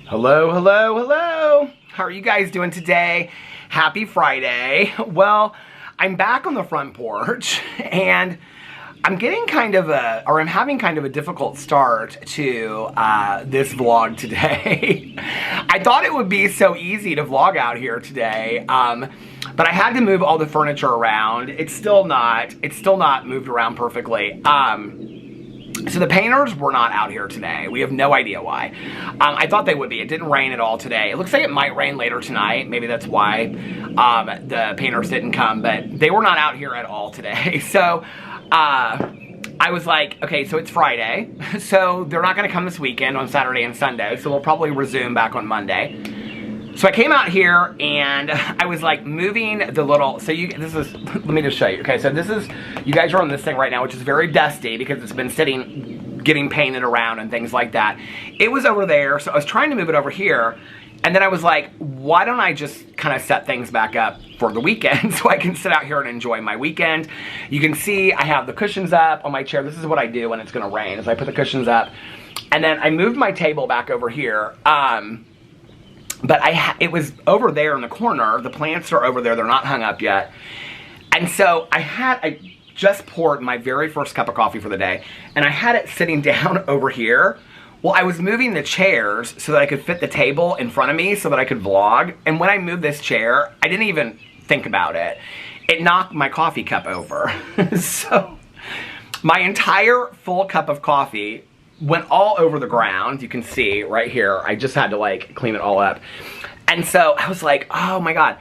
Hello, hello, hello. How are you guys doing today? Happy Friday. Well, I'm back on the front porch and I'm having kind of a difficult start to this vlog today. I thought it would be so easy to vlog out here today, but I had to move all the furniture around. It's still not moved around perfectly. So the painters were not out here today. We have no idea why. I thought they would be. It didn't rain at all today. It looks like it might rain later tonight. Maybe that's why the painters didn't come, but they were not out here at all today. So I was like, okay, so it's Friday. So they're not gonna come this weekend on Saturday and Sunday. So we'll probably resume back on Monday. So I came out here and I was like moving the little, let me just show you. Okay, so you guys are on this thing right now, which is very dusty because it's been sitting, getting painted around and things like that. It was over there, so I was trying to move it over here. And then I was like, why don't I just kind of set things back up for the weekend so I can sit out here and enjoy my weekend. You can see I have the cushions up on my chair. This is what I do when it's gonna rain, is I put the cushions up. And then I moved my table back over here. But it was over there in the corner. The plants are over there. They're not hung up yet. And so I just poured my very first cup of coffee for the day. And I had it sitting down over here. Well, I was moving the chairs so that I could fit the table in front of me so that I could vlog. And when I moved this chair, I didn't even think about it. It knocked my coffee cup over. So my entire full cup of coffee went all over the ground. You can see right here. I just had to like clean it all up. And so I was like, oh my God,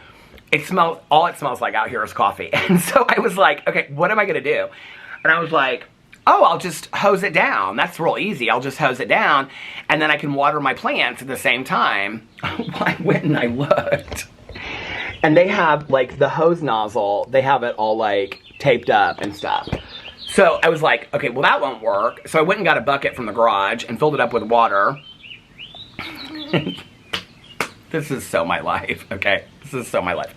all it smells like out here is coffee. And so I was like, okay, what am I gonna do? And I was like, oh, I'll just hose it down. That's real easy. I'll just hose it down and then I can water my plants at the same time. I went and I looked. And they have like the hose nozzle, they have it all like taped up and stuff. So I was like, okay, well that won't work. So I went and got a bucket from the garage and filled it up with water. This is so my life, okay? This is so my life.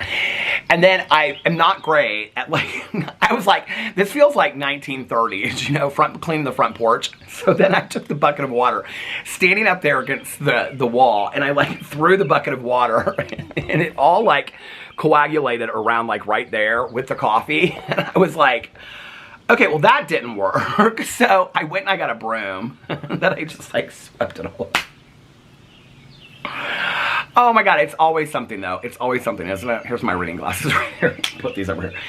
And then I am not great at like, I was like, this feels like 1930s, you know, cleaning the front porch. So then I took the bucket of water, standing up there against the wall, and I like threw the bucket of water and it all like coagulated around like right there with the coffee. And I was like, okay, well that didn't work. So I went and I got a broom that I just like swept it all. Oh my God, it's always something though. It's always something, isn't it? Here's my reading glasses right here. Put these over here.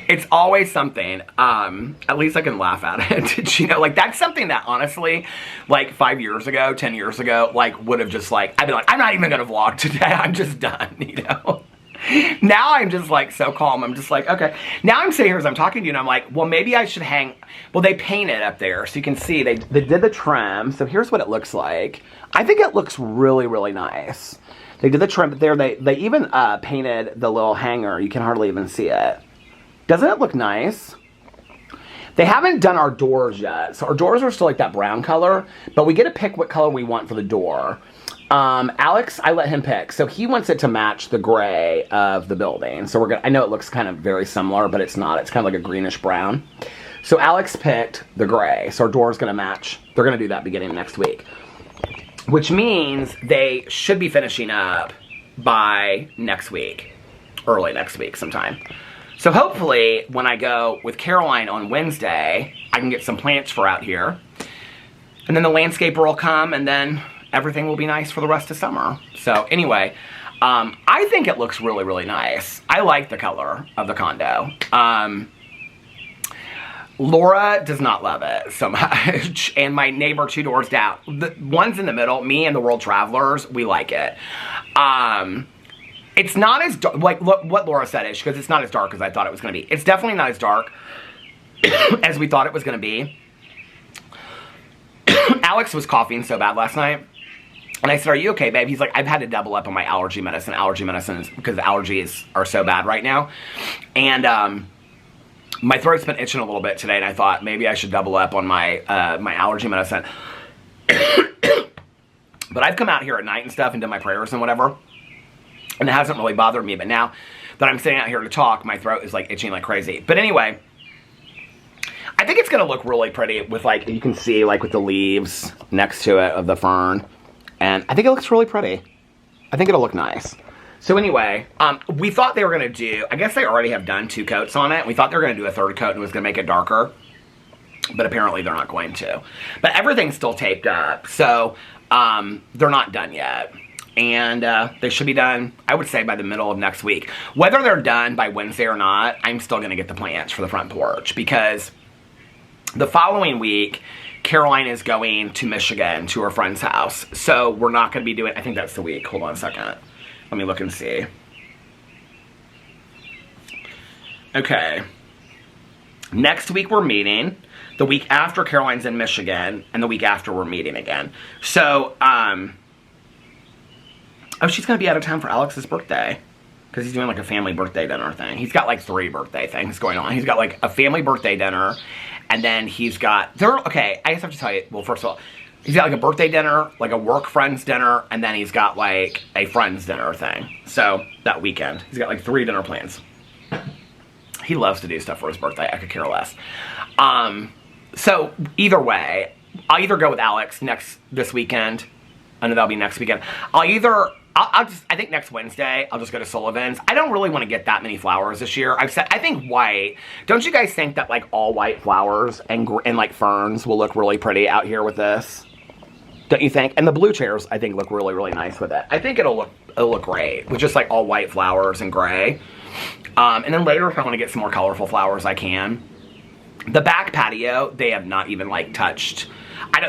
It's always something. At least I can laugh at it. You know, like that's something that honestly, like 5 years ago, 10 years ago, like would have just like, I'd be like, I'm not even gonna vlog today. I'm just done, you know? Now I'm just like so calm. I'm just like, okay. Now I'm sitting here as I'm talking to you and I'm like, well, maybe I should hang. Well, they painted up there. So you can see they did the trim. So here's what it looks like. I think it looks really, really nice. They did the trim there. They even painted the little hanger. You can hardly even see it. Doesn't it look nice? They haven't done our doors yet. So our doors are still like that brown color, but we get to pick what color we want for the door. Alex, I let him pick. So he wants it to match the gray of the building. So I know it looks kind of very similar, but it's not. It's kind of like a greenish brown. So Alex picked the gray. So our door's gonna match. They're gonna do that beginning next week. Which means they should be finishing up by next week. Early next week sometime. So hopefully when I go with Caroline on Wednesday, I can get some plants for out here. And then the landscaper will come and then everything will be nice for the rest of summer. So anyway, I think it looks really, really nice. I like the color of the condo. Laura does not love it so much. And my neighbor 2 doors down, the ones in the middle, me and the World Travelers, we like it. It's not as dark, like what Laura said is, because it's not as dark as I thought it was going to be. It's definitely not as dark as we thought it was going to be. Alex was coughing so bad last night. And I said, are you okay, babe? He's like, I've had to double up on my allergy medicine. Allergy medicine is because allergies are so bad right now. And my throat's been itching a little bit today, and I thought maybe I should double up on my my allergy medicine. But I've come out here at night and stuff and done my prayers and whatever, and it hasn't really bothered me. But now that I'm sitting out here to talk, my throat is like itching like crazy. But anyway, I think it's gonna look really pretty with like, you can see like with the leaves next to it of the fern. And I think it looks really pretty. I think it'll look nice. So anyway, we thought they were going to do, I guess they already have done 2 coats on it. We thought they were going to do a 3rd coat and it was going to make it darker. But apparently they're not going to. But everything's still taped up. So they're not done yet. And they should be done, I would say, by the middle of next week. Whether they're done by Wednesday or not, I'm still going to get the plants for the front porch. Because the following week, Caroline is going to Michigan to her friend's house. So we're not going to be doing, I think that's the week. Hold on a second. Let me look and see. Okay. Next week we're meeting. The week after Caroline's in Michigan. And the week after we're meeting again. So, oh, she's going to be out of town for Alex's birthday. Because he's doing like a family birthday dinner thing. He's got like 3 birthday things going on. He's got like a family birthday dinner. And then he's got, okay, I just have to tell you, well, first of all, he's got like a birthday dinner, like a work friends dinner, and then he's got like a friends dinner thing. So, that weekend. He's got like 3 dinner plans. He loves to do stuff for his birthday. I could care less. So, either way, I'll either go with Alex this weekend. I know that'll be next weekend. I think next Wednesday, I'll just go to Sullivan's. I don't really want to get that many flowers this year. I think white. Don't you guys think that like all white flowers and like ferns will look really pretty out here with this? Don't you think? And the blue chairs, I think, look really, really nice with it. I think it'll look great with just like all white flowers and gray. And then later, if I want to get some more colorful flowers, I can. The back patio, they have not even like touched.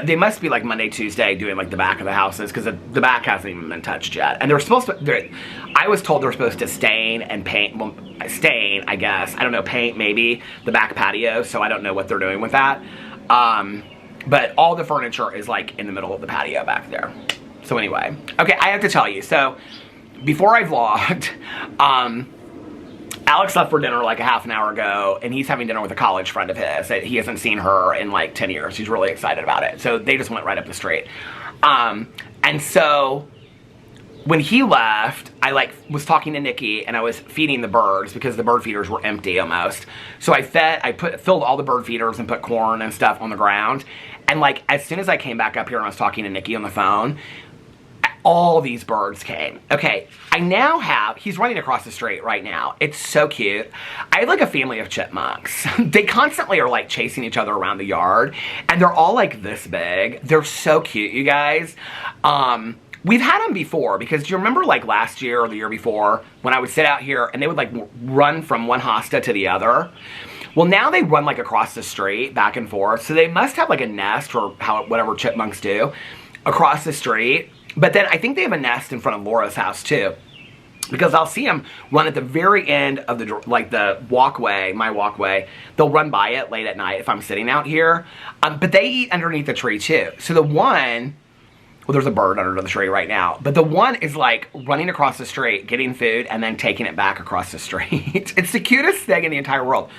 They must be like Monday, Tuesday doing like the back of the houses because the back hasn't even been touched yet. And they're supposed to, I was told they're supposed to stain and paint, well, stain, I guess. I don't know, paint maybe the back patio. So I don't know what they're doing with that. But all the furniture is like in the middle of the patio back there. So anyway, okay, I have to tell you. So before I vlogged, Alex left for dinner like a half an hour ago, and he's having dinner with a college friend of his that he hasn't seen her in like 10 years. He's really excited about it. So they just went right up the street. And so when he left, I like was talking to Nikki and I was feeding the birds because the bird feeders were empty almost. So I filled all the bird feeders and put corn and stuff on the ground. And like as soon as I came back up here and I was talking to Nikki on the phone, all these birds came. Okay, I now have, he's running across the street right now. It's so cute. I have like a family of chipmunks. They constantly are like chasing each other around the yard. And they're all like this big. They're so cute, you guys. We've had them before because do you remember like last year or the year before when I would sit out here and they would like run from one hosta to the other? Well, now they run like across the street back and forth. So they must have like a nest or whatever chipmunks do across the street. But then I think they have a nest in front of Laura's house too. Because I'll see them run at the very end of the walkway, my walkway. They'll run by it late at night if I'm sitting out here. But they eat underneath the tree too. So the one, well, there's a bird under the tree right now. But the one is like running across the street, getting food, and then taking it back across the street. It's the cutest thing in the entire world.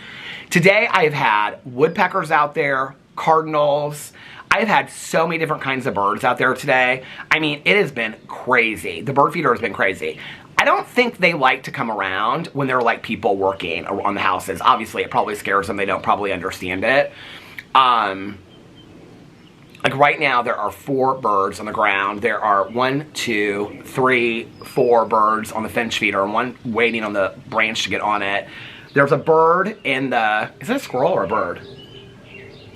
Today I have had woodpeckers out there, cardinals. I've had so many different kinds of birds out there today. I mean, it has been crazy. The bird feeder has been crazy. I don't think they like to come around when there are like people working on the houses. Obviously, it probably scares them. They don't probably understand it. Like right now, there are 4 birds on the ground. There are 1, 2, 3, 4 birds on the finch feeder and 1 waiting on the branch to get on it. There's a bird in the, is it a squirrel or a bird?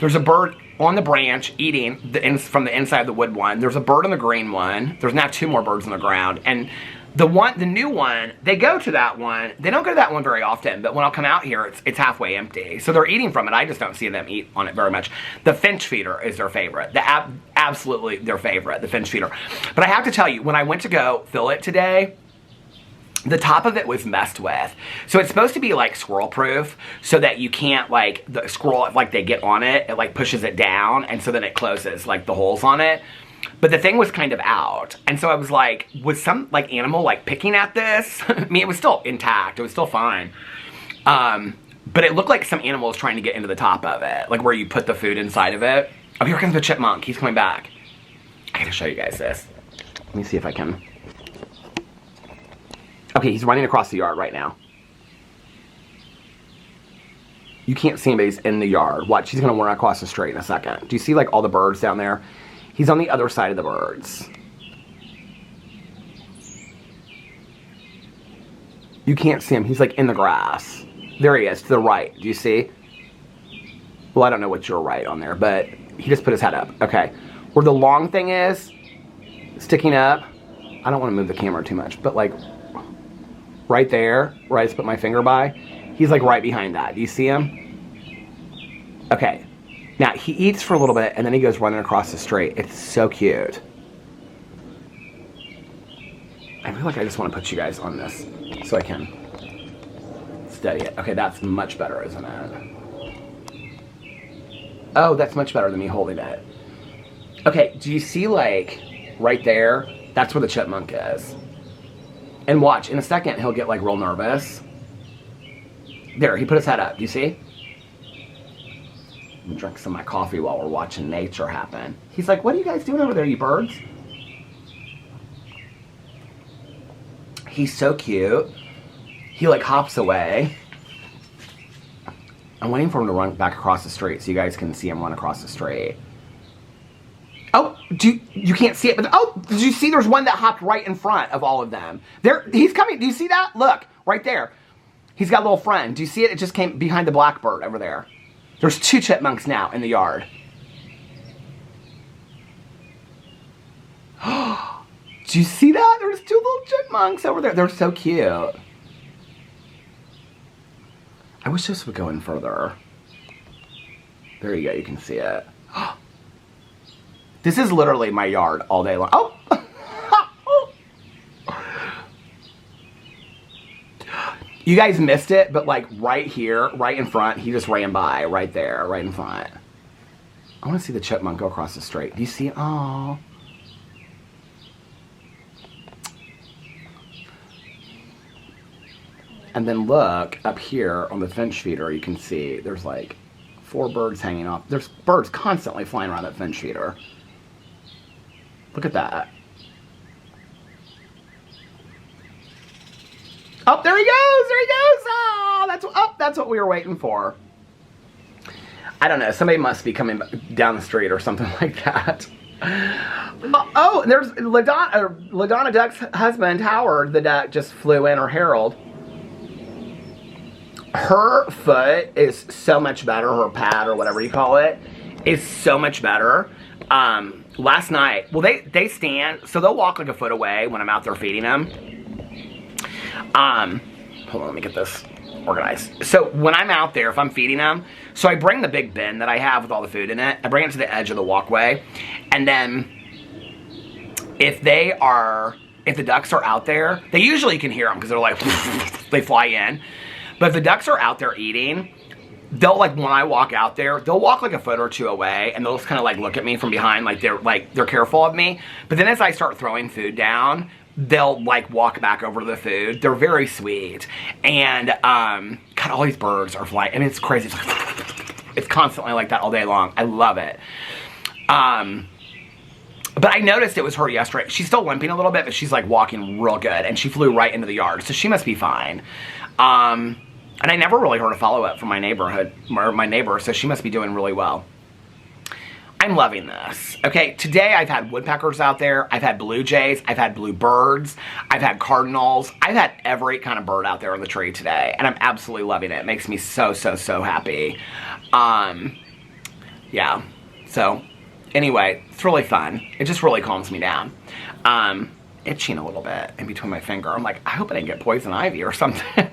There's a bird on the branch eating from the inside of the wood one. There's a bird on the green one. There's now 2 more birds on the ground. And the new one, they go to that one. They don't go to that one very often, but when I'll come out here, it's halfway empty. So they're eating from it. I just don't see them eat on it very much. The finch feeder is their favorite. Absolutely their favorite, the finch feeder. But I have to tell you, when I went to go fill it today, the top of it was messed with. So it's supposed to be like squirrel proof so that you can't like, the squirrel, like they get on it, it like pushes it down and so then it closes like the holes on it. But the thing was kind of out. And so I was like, was some like animal like picking at this? I mean, it was still intact. It was still fine. But it looked like some animal was trying to get into the top of it. Like where you put the food inside of it. Oh, here comes the chipmunk. He's coming back. I gotta show you guys this. Let me see if I can. Okay, he's running across the yard right now. You can't see him, but he's in the yard. Watch, he's gonna run across the street in a second. Do you see like all the birds down there? He's on the other side of the birds. You can't see him. He's like in the grass. There he is, to the right. Do you see? Well, I don't know what your right on there, but he just put his head up. Okay. Where the long thing is, sticking up. I don't want to move the camera too much, but like right there, where I just put my finger by, he's like right behind that. Do you see him? Okay. Now, he eats for a little bit, and then he goes running across the street. It's so cute. I feel like I just want to put you guys on this so I can steady it. Okay, that's much better, isn't it? Oh, that's much better than me holding it. Okay, do you see, like, right there? That's where the chipmunk is. And watch, in a second, he'll get, like, real nervous. There, he put his head up. Do you see? I'm drink some of my coffee while we're watching nature happen. He's like, what are you guys doing over there, you birds? He's so cute. He like hops away. I'm waiting for him to run back across the street so you guys can see him run across the street. Oh, you can't see it, but oh, did you see there's one that hopped right in front of all of them? There, he's coming. Do you see that? Look, right there. He's got a little friend. Do you see it? It just came behind the blackbird over there. There's 2 chipmunks now in the yard. Do you see that? There's 2 little chipmunks over there. They're so cute. I wish this would go in further. There you go. You can see it. This is literally my yard all day long. Oh! You guys missed it, but like right here, right in front, he just ran by right there, right in front. I want to see the chipmunk go across the street. Do you see it? Oh. And then look up here on the finch feeder, you can see there's like 4 birds hanging off. There's birds constantly flying around that finch feeder. Look at that. Oh, there he goes! There he goes! Oh, that's what we were waiting for. I don't know. Somebody must be coming down the street or something like that. Oh, and there's LaDonna Duck's husband, Howard, the duck, just flew in, or Harold. Her foot is so much better, her pad, or whatever you call it, is so much better. Last night, well, they stand, so they'll walk like a foot away when I'm out there feeding them. Hold on, let me get this organized. So when I'm out there, if I'm feeding them, so I bring the big bin that I have with all the food in it, I bring it to the edge of the walkway, and then if the ducks are out there, they usually can hear them because they're like, they fly in. But if the ducks are out there eating, they'll like, when I walk out there, they'll walk like a foot or 2 away, and they'll just kind of like look at me from behind, like they're careful of me. But then as I start throwing food down, they'll like walk back over to the food. They're very sweet. And God, all these birds are flying. I mean, it's crazy. It's constantly like that all day long. I love it. But I noticed it was her yesterday. She's still limping a little bit, but she's like walking real good, and she flew right into the yard, so she must be fine. And I never really heard a follow-up from my neighbor, so she must be doing really well. I'm loving this. Okay, today I've had woodpeckers out there, I've had blue jays, I've had bluebirds, I've had cardinals, I've had every kind of bird out there on the tree today, and I'm absolutely loving it. It makes me so, so, so happy. Yeah, so anyway, it's really fun. It just really calms me down. Itching a little bit in between my finger. I'm like, I hope I didn't get poison ivy or something.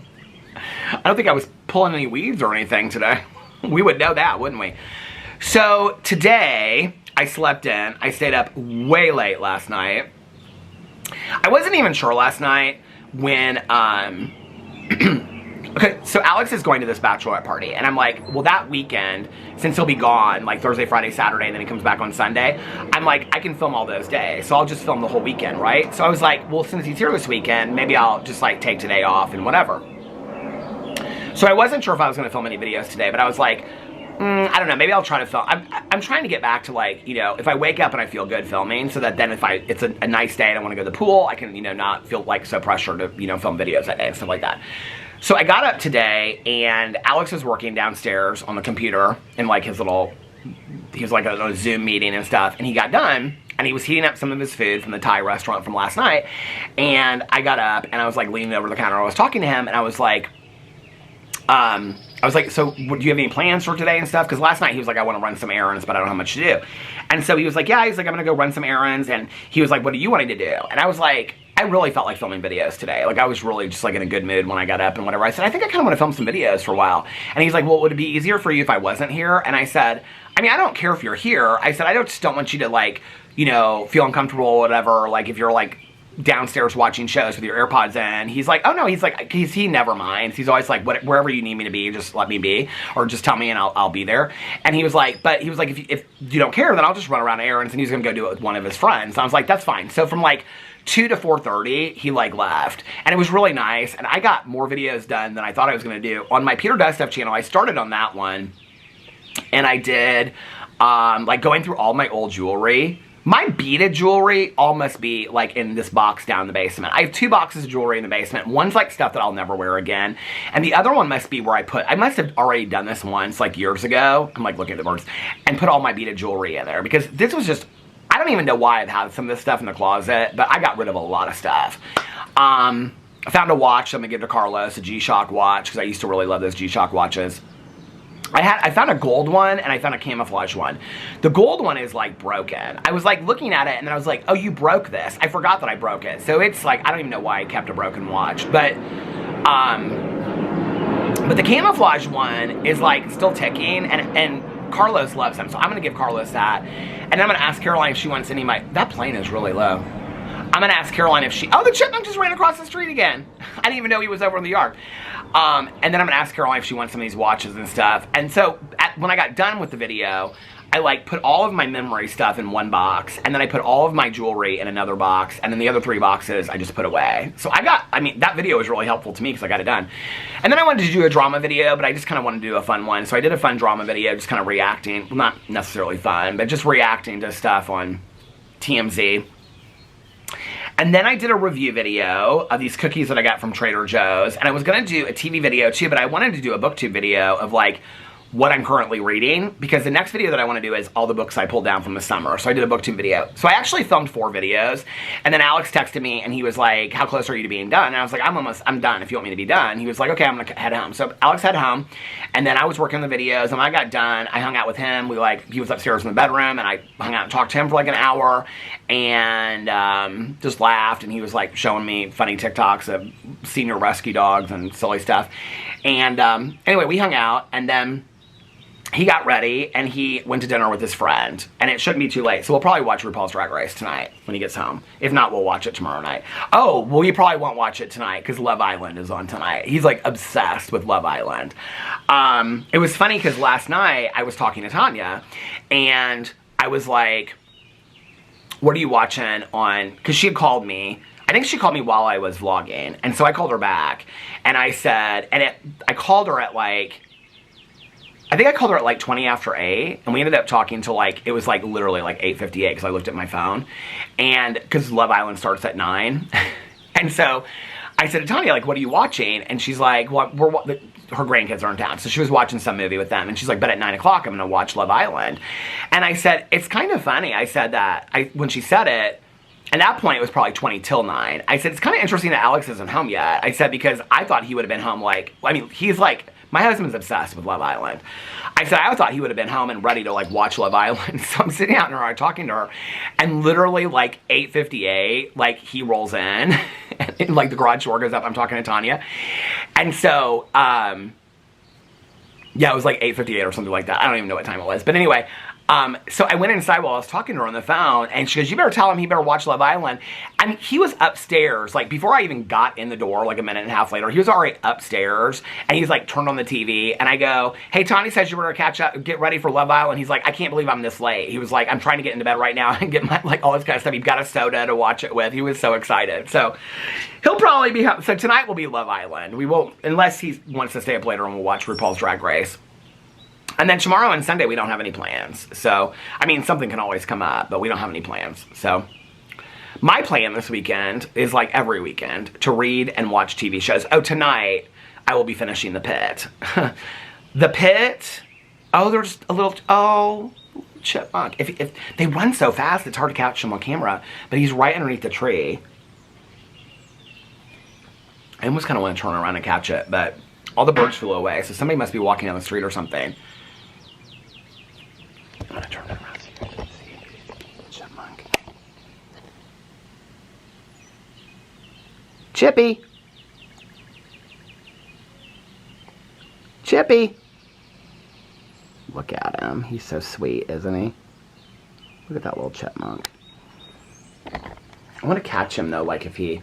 I don't think I was pulling any weeds or anything today. We would know that, wouldn't we? So today, I slept in. I stayed up way late last night. I wasn't even sure last night when, okay, so Alex is going to this bachelorette party, and I'm like, well, that weekend, since he'll be gone, like Thursday, Friday, Saturday, and then he comes back on Sunday, I'm like, I can film all those days, so I'll just film the whole weekend, right? So I was like, well, since he's here this weekend, maybe I'll just like take today off and whatever. So I wasn't sure if I was going to film any videos today, but I was like, I don't know, maybe I'll try to film. I'm trying to get back to like, you know, if I wake up and I feel good filming, so that then if it's a nice day and I want to go to the pool, I can, you know, not feel like so pressured to, you know, film videos that day and stuff like that. So I got up today, and Alex was working downstairs on the computer in like his little he was like on a Zoom meeting and stuff, and he got done, and he was heating up some of his food from the Thai restaurant from last night, and I got up, and I was like leaning over the counter, I was talking to him, and I was like, so do you have any plans for today and stuff? Because last night he was like, I want to run some errands, but I don't have much to do. And so he was like, yeah, he's like, I'm going to go run some errands. And he was like, what are you wanting to do? And I was like, I really felt like filming videos today. Like, I was really just like in a good mood when I got up and whatever. I said, I think I kind of want to film some videos for a while. And he's like, well, would it be easier for you if I wasn't here? And I said, I mean, I don't care if you're here. I said, I just don't want you to like, you know, feel uncomfortable or whatever. Like if you're like downstairs watching shows with your AirPods in. He's like, oh no, he's like, he never minds. He's always like, wherever you need me to be, just let me be, or just tell me and I'll be there. And he was like, but he was like, if you don't care, then I'll just run around errands, and he's gonna go do it with one of his friends. So I was like, that's fine. So from like 2 to 4:30, he like left, and it was really nice, and I got more videos done than I thought I was gonna do. On my Peter Does Stuff channel, I started on that one, and I did like going through all my old jewelry. My beaded jewelry all must be like in this box down in the basement. I have 2 boxes of jewelry in the basement. One's like stuff that I'll never wear again, and the other one must be where I must have already done this once like years ago. I'm like looking at the birds, and put all my beaded jewelry in there, because this was just, I don't even know why I've had some of this stuff in the closet, but I got rid of a lot of stuff. I found a watch I'm gonna give to Carlos, a G-Shock watch, because I used to really love those G-Shock watches. I found a gold one, and I found a camouflage one. The gold one is like broken. I was like looking at it, and then I was like, oh, you broke this. I forgot that I broke it. So it's like, I don't even know why I kept a broken watch. But the camouflage one is like still ticking, and Carlos loves them. So I'm gonna give Carlos that. And I'm gonna ask Caroline if she wants any of my, that plane is really low. I'm gonna ask Caroline if she, oh, the chipmunk just ran across the street again. I didn't even know he was over in the yard. And then I'm gonna ask Caroline if she wants some of these watches and stuff. And so when I got done with the video, I like put all of my memory stuff in one box, and then I put all of my jewelry in another box, and then the other 3 boxes I just put away. So I mean, that video was really helpful to me because I got it done. And then I wanted to do a drama video, but I just kind of wanted to do a fun one. So I did a fun drama video, just kind of reacting, well, not necessarily fun, but just reacting to stuff on TMZ. And then I did a review video of these cookies that I got from Trader Joe's, and I was gonna do a TV video too, but I wanted to do a booktube video of like what I'm currently reading, because the next video that I want to do is all the books I pulled down from the summer. So I did a booktube video. So I actually filmed 4 videos, and then Alex texted me, and he was like, how close are you to being done? And I was like, I'm done if you want me to be done. He was like, okay, I'm gonna head home. So Alex head home, and then I was working on the videos, and when I got done, I hung out with him. He was upstairs in the bedroom, and I hung out and talked to him for like an hour, and just laughed, and he was like showing me funny TikToks of senior rescue dogs and silly stuff. And anyway, we hung out, and then he got ready, and he went to dinner with his friend, and it shouldn't be too late, so we'll probably watch RuPaul's Drag Race tonight when he gets home. If not, we'll watch it tomorrow night. Oh, well, we probably won't watch it tonight, because Love Island is on tonight. He's, like, obsessed with Love Island. It was funny, because last night, I was talking to Tanya, and I was like, what are you watching on, because she had called me. I think she called me while I was vlogging, and so I called her back, and I said, I called her at, like, I think I called her at like 20 after 8, and we ended up talking till like, it was like literally like 8:58 because I looked at my phone, and because Love Island starts at 9. And so I said to Tanya, like, what are you watching? And she's like, well, her grandkids are in town, so she was watching some movie with them, and she's like, but at 9 o'clock I'm gonna watch Love Island. And I said, it's kind of funny. I said that, when she said it, at that point it was probably 20 till 9. I said, it's kind of interesting that Alex isn't home yet. I said, because I thought he would have been home like, I mean, he's like, my husband's obsessed with Love Island. I said, I thought he would have been home and ready to like watch Love Island. So I'm sitting out in her, talking to her, and literally like 8:58, like he rolls in, and like the garage door goes up, I'm talking to Tanya. And so, yeah, it was like 8:58 or something like that. I don't even know what time it was. But anyway, so I went inside while I was talking to her on the phone, and she goes, you better tell him he better watch Love Island. I mean, he was upstairs, like before I even got in the door, like a minute and a half later, he was already upstairs, and he's like turned on the TV, and I go, hey, Tanya says you better catch up, get ready for Love Island. He's like, I can't believe I'm this late. He was like, I'm trying to get into bed right now and get my, like all this kind of stuff. He got a soda to watch it with. He was so excited. So he'll probably be, so tonight will be Love Island. We won't, unless he wants to stay up later and we'll watch RuPaul's Drag Race. And then tomorrow and Sunday, we don't have any plans. So, I mean, something can always come up, but we don't have any plans. So, my plan this weekend is like every weekend to read and watch TV shows. Oh, tonight, I will be finishing The Pit. The Pit, oh, there's a little, oh, chipmunk. If they run so fast, it's hard to catch him on camera, but he's right underneath the tree. I almost kind of want to turn around and catch it, but all the birds flew away, so somebody must be walking down the street or something. I'm going to turn it around so you guys can see. Chipmunk. Chippy. Chippy. Look at him. He's so sweet, isn't he? Look at that little chipmunk. I want to catch him, though, like if he...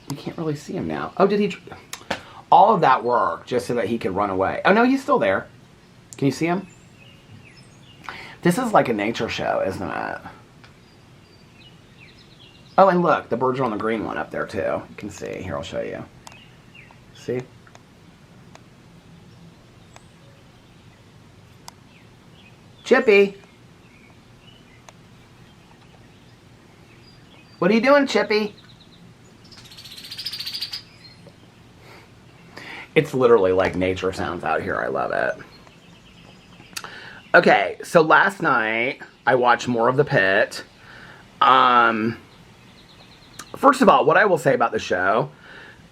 You can't really see him now. Oh, did he... All of that work just so that he could run away. Oh, no, he's still there. Can you see him? This is like a nature show, isn't it? Oh, and look, the birds are on the green one up there, too. You can see. Here, I'll show you. See? Chippy. What are you doing, Chippy? It's literally like nature sounds out here. I love it. Okay, so last night I watched more of The Pit. First of all, what I will say about the show,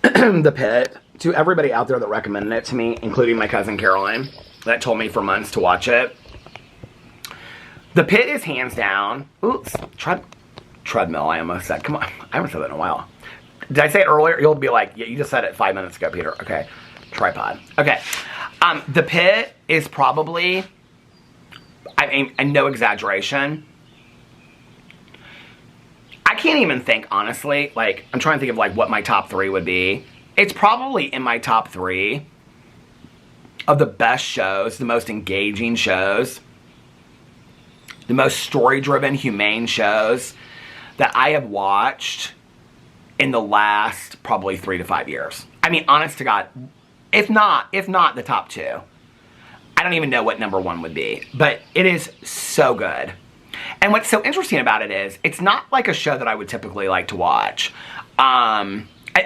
The Pit, to everybody out there that recommended it to me, including my cousin Caroline, that told me for months to watch it. The Pit is hands down. Oops, treadmill. I almost said. Come on, I haven't said that in a while. Did I say it earlier? You'll be like, yeah, you just said it 5 minutes ago, Peter. Okay, tripod. Okay, The Pit is probably, I mean, and no exaggeration, I can't even think, honestly, like, I'm trying to think of, like, what my top 3 would be. It's probably in my top 3 of the best shows, the most engaging shows, the most story-driven, humane shows that I have watched in the last probably 3 to 5 years. I mean, honest to God, if not the top 2. I don't even know what number 1 would be, but it is so good. And what's so interesting about it is, it's not like a show that I would typically like to watch.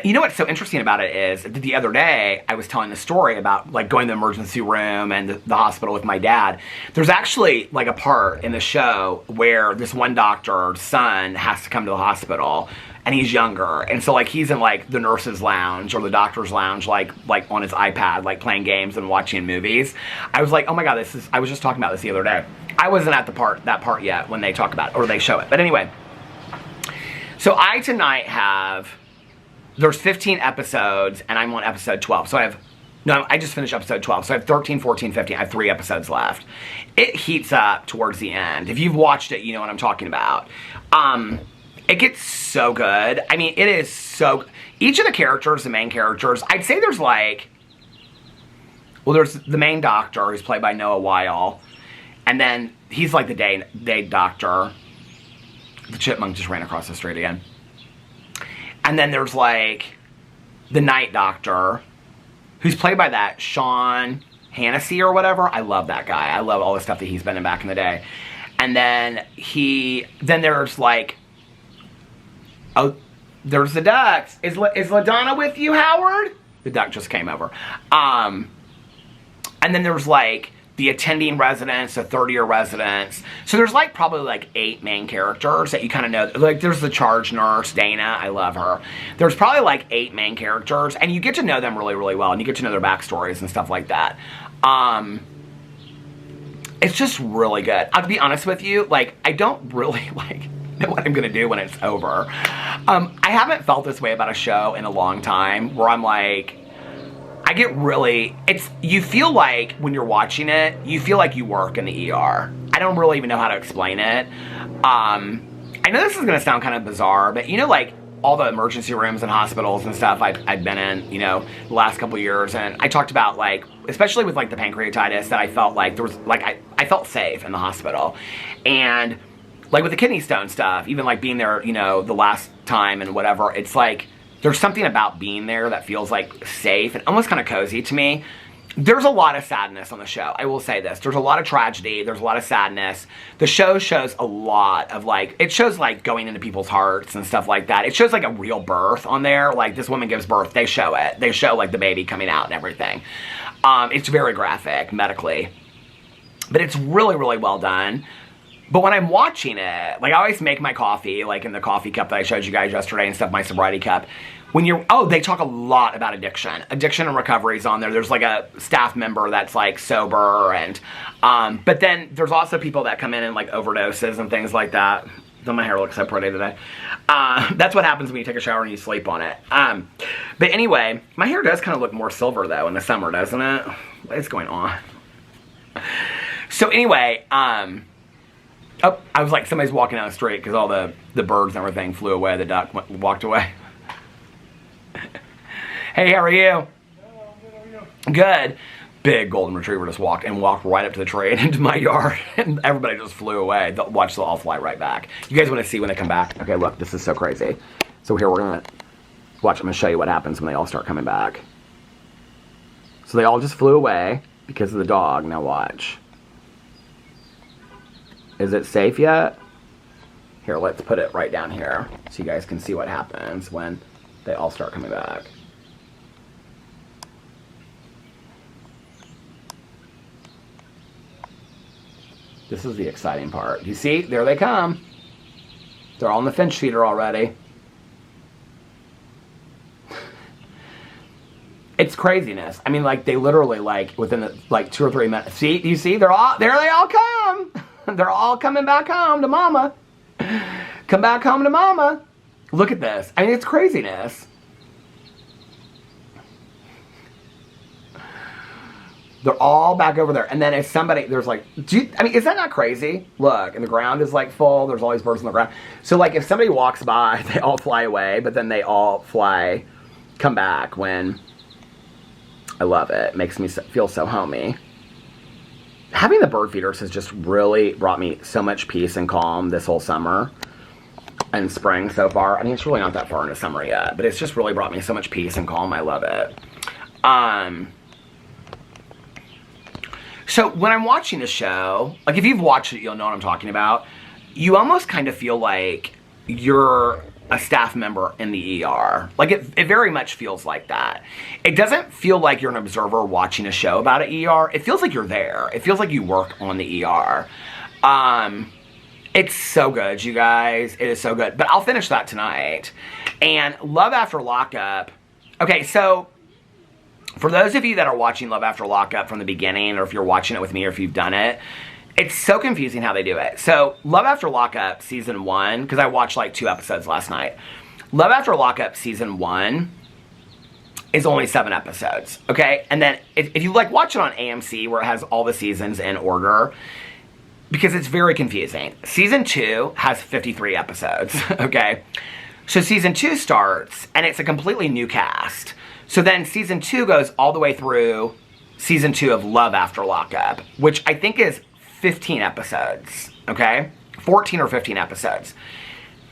You know what's so interesting about it is, the other day, I was telling the story about, like, going to the emergency room and the hospital with my dad. There's actually, like, a part in the show where this one doctor's son has to come to the hospital, and he's younger. And so, like, he's in, like, the nurse's lounge or the doctor's lounge, like on his iPad, like, playing games and watching movies. I was like, oh my God, I was just talking about this the other day. I wasn't at that part yet when they talk about it, or they show it. But anyway, so I tonight have, there's 15 episodes, and I'm on episode 12. So I just finished episode 12. So I have 13, 14, 15. I have 3 episodes left. It heats up towards the end. If you've watched it, you know what I'm talking about. It gets so good. I mean, it is so... Each of the characters, the main characters, I'd say there's like... Well, there's the main doctor, who's played by Noah Weil. And then he's like the day doctor. The chipmunk just ran across the street again. And then there's like the night doctor, who's played by that Sean Hannity or whatever. I love that guy. I love all the stuff that he's been in back in the day. And then there's like... Oh, there's the ducks. Is LaDonna with you, Howard? The duck just came over. And then there's like the attending residents, the third-year residents. So there's like probably like 8 main characters that you kind of know. Like there's the charge nurse, Dana. I love her. There's probably like 8 main characters, and you get to know them really, really well, and you get to know their backstories and stuff like that. It's just really good. I'll be honest with you, like, I don't really like know what I'm gonna do when it's over. I haven't felt this way about a show in a long time, where I'm like, I get really, you feel like when you're watching it, you feel like you work in the ER. I don't really even know how to explain it. I know this is gonna sound kind of bizarre, but you know, like, all the emergency rooms and hospitals and stuff I've been in, you know, the last couple of years, and I talked about, like, especially with, like, the pancreatitis, that I felt like there was, like, I felt safe in the hospital. And, like, with the kidney stone stuff, even, like, being there, you know, the last time and whatever, it's like, there's something about being there that feels, like, safe and almost kind of cozy to me. there's a lot of sadness on the show. I will say this. There's a lot of tragedy. There's a lot of sadness. The show shows a lot of, like, it shows, like, going into people's hearts and stuff like that. It shows, like, a real birth on there. Like, this woman gives birth. They show it. They show, like, the baby coming out and everything. It's very graphic, medically. But it's really, really well done. But when I'm watching it, like, I always make my coffee, like, in the coffee cup that I showed you guys yesterday and stuff, my sobriety cup. When you're, they talk a lot about addiction. Addiction and recovery is on there. There's, like, a staff member that's, like, sober, and, but then there's also people that come in and, like, overdoses and things like that. Don't my hair look so pretty today? That's what happens when you take a shower and you sleep on it. But anyway, my hair does kind of look more silver, though, in the summer, doesn't it? What is going on? So anyway, oh, I was like, somebody's walking down the street because all the birds and everything flew away. The duck walked away. Hey, how are you? Good. Big golden retriever just walked right up to the tree and into my yard, and everybody just flew away. Watch, they'll all fly right back. You guys want to see when they come back? Okay, look, this is so crazy. So here, we're gonna watch. I'm gonna show you what happens when they all start coming back. So they all just flew away because of the dog. Now watch. Is it safe yet? Here, let's put it right down here so you guys can see what happens when they all start coming back. This is the exciting part. You see? There they come. They're all in the finch feeder already. It's craziness. I mean, like, they literally, like, within the, like, 2 or 3 minutes. See? You see? There they all come. They're all coming back home to mama. Come back home to mama. Look at this. I mean, it's craziness. They're all back over there. And then if somebody, there's like, I mean, is that not crazy? Look, and the ground is like full. There's all these birds on the ground. So like if somebody walks by, they all fly away, but then they all come back when, I love it. It makes me feel so homey. Having the bird feeders has just really brought me so much peace and calm this whole summer and spring so far. I mean, it's really not that far into summer yet, but it's just really brought me so much peace and calm. I love it. So when I'm watching the show, like if you've watched it, you'll know what I'm talking about. You almost kind of feel like you're a staff member in the ER. Like it very much feels like that. It doesn't feel like you're an observer watching a show about an ER. It feels like you're there. It feels like you work on the ER. It's so good, you guys. It is so good. But I'll finish that tonight. And Love After Lockup. Okay, so for those of you that are watching Love After Lockup from the beginning, or if you're watching it with me, or if you've done it, it's so confusing how they do it. So, Love After Lockup Season 1, because I watched like 2 episodes last night. Love After Lockup Season 1 is only 7 episodes, okay? And then, if you like watch it on AMC, where it has all the seasons in order, because it's very confusing. Season 2 has 53 episodes, okay? So Season 2 starts, and it's a completely new cast. So then Season 2 goes all the way through Season 2 of Love After Lockup, which I think is 15 episodes, okay? 14 or 15 episodes.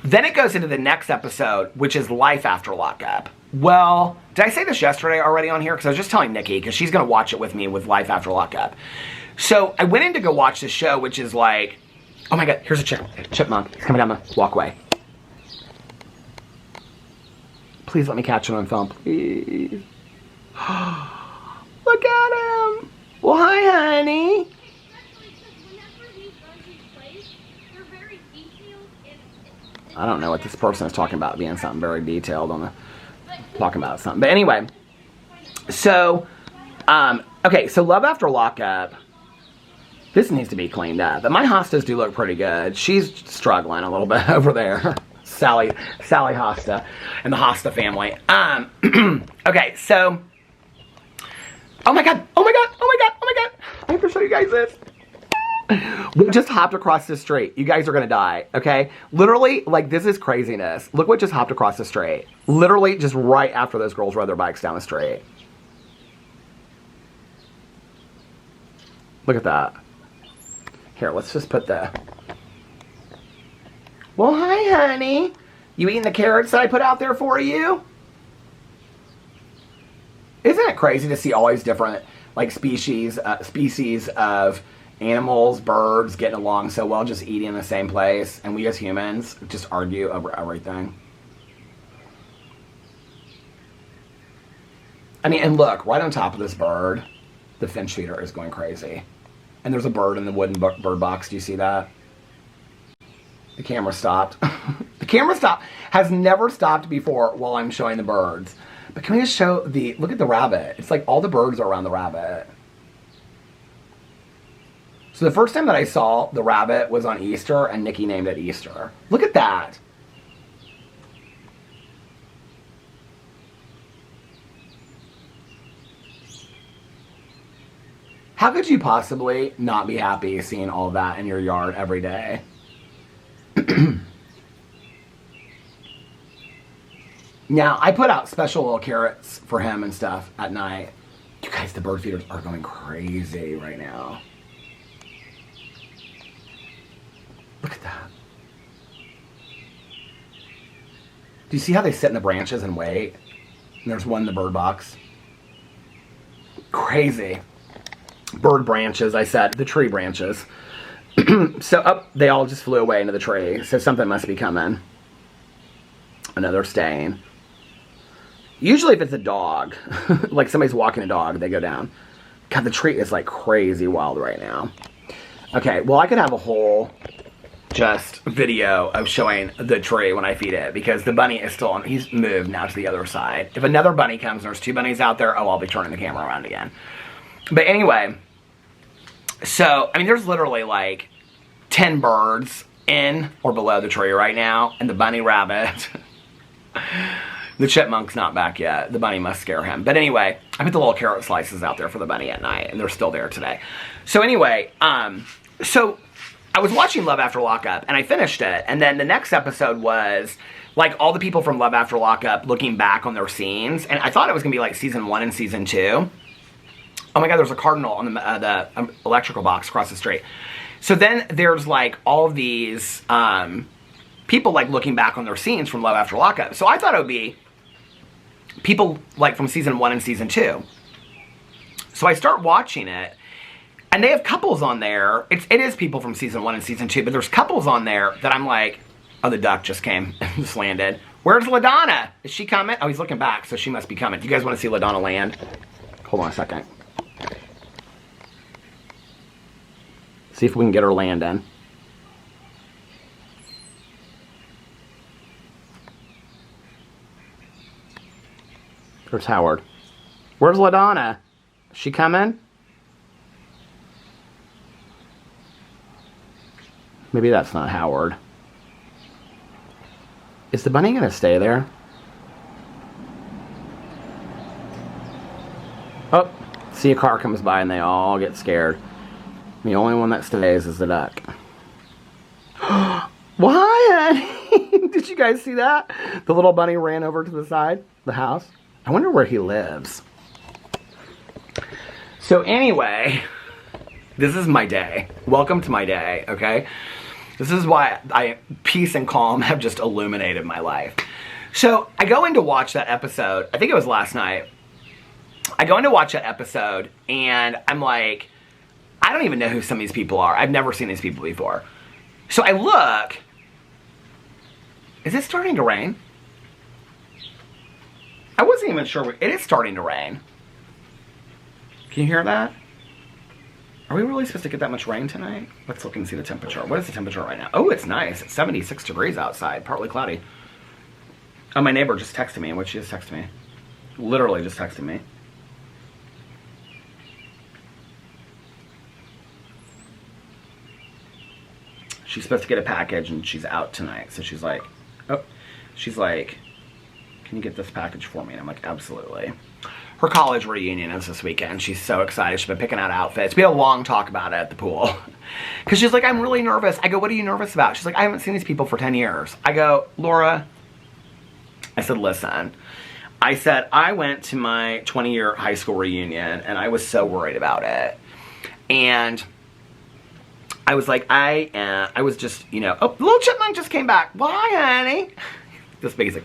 Then it goes into the next episode, which is Life After Lockup. Well, did I say this yesterday already on here? Because I was just telling Nikki, because she's going to watch it with me with Life After Lockup. So I went in to go watch this show, which is like, oh my God, here's a chipmunk. He's coming down the walkway. Please let me catch it on film, please. Look at him. Well, hi, honey. I don't know what this person is talking about, being something very detailed on the, talking about something. But anyway, so, okay, so Love After Lockup, this needs to be cleaned up. But my hostas do look pretty good. She's struggling a little bit over there. Sally Hosta and the Hosta family. Okay, so, oh my God. I have to show you guys this. We just hopped across the street. You guys are gonna die, okay? Literally, like, this is craziness. Look what just hopped across the street. Literally, just right after those girls rode their bikes down the street. Look at that. Here, let's just put the... Well, hi, honey. You eating the carrots that I put out there for you? Isn't it crazy to see all these different, like species of animals, birds getting along so well, just eating in the same place, and we as humans just argue over everything. I mean, and look, right on top of this bird, the finch feeder is going crazy. And there's a bird in the wooden bird box. Do you see that? The camera stopped. The camera stopped. Has never stopped before while I'm showing the birds. But can we just show look at the rabbit. It's like all the birds are around the rabbit. So the first time that I saw the rabbit was on Easter, and Nikki named it Easter. Look at that. How could you possibly not be happy seeing all of that in your yard every day? Now, I put out special little carrots for him and stuff at night. You guys, the bird feeders are going crazy right now. Look at that. Do you see how they sit in the branches and wait? And there's one in the bird box. Crazy. Bird branches, I said. The tree branches. So, they all just flew away into the tree. So something must be coming. Another staying. Usually if it's a dog, like somebody's walking a dog, they go down. God, the tree is like crazy wild right now. Okay, well I could have a whole just video of showing the tree when I feed it, because the bunny is still on. He's moved now to the other side. If another bunny comes, there's 2 bunnies out there, I'll be turning the camera around again. But anyway, so, I mean, there's literally like 10 birds in or below the tree right now, and the bunny rabbit. The chipmunk's not back yet. The bunny must scare him. But anyway, I put the little carrot slices out there for the bunny at night, and they're still there today. So anyway, so I was watching Love After Lockup, and I finished it, and then the next episode was like all the people from Love After Lockup looking back on their scenes, and I thought it was going to be like season 1 and season 2. Oh my God, there's a cardinal on the electrical box across the street. So then there's like all of these people like looking back on their scenes from Love After Lockup. So I thought it would be people like from season 1 and season 2. So I start watching it, and they have couples on there. It is people from season 1 and season 2, but there's couples on there that I'm like, oh, the duck just came, just landed. Where's LaDonna? Is she coming? Oh, he's looking back, so she must be coming. Do you guys want to see LaDonna land? Hold on a second. See if we can get her land in. There's Howard. Where's LaDonna? Is she coming? Maybe that's not Howard. Is the bunny gonna stay there? Oh, see a car comes by and they all get scared. The only one that stays is the duck. What? Did you guys see that? The little bunny ran over to the side, the house. I wonder where he lives. So anyway, this is my day. Welcome to my day, okay? This is why peace and calm have just illuminated my life. So I go in to watch that episode. I think it was last night. I go in to watch that episode, and I'm like, I don't even know who some of these people are. I've never seen these people before. So I look. Is it starting to rain? I wasn't even sure. It is starting to rain. Can you hear that? Are we really supposed to get that much rain tonight? Let's look and see the temperature. What is the temperature right now? Oh, it's nice. It's 76 degrees outside. Partly cloudy. Oh, my neighbor just texted me. What she just texted me? Literally just texted me. She's supposed to get a package and she's out tonight. So she's like, oh, she's like, can you get this package for me? And I'm like, absolutely. Her college reunion is this weekend. She's so excited. She's been picking out outfits. We had a long talk about it at the pool. Because she's like, I'm really nervous. I go, what are you nervous about? She's like, I haven't seen these people for 10 years. I go, Laura, I said, listen. I said, I went to my 20-year high school reunion and I was so worried about it. And I was like, I was just, you know, oh, the little chipmunk just came back. Why, honey? This big is like,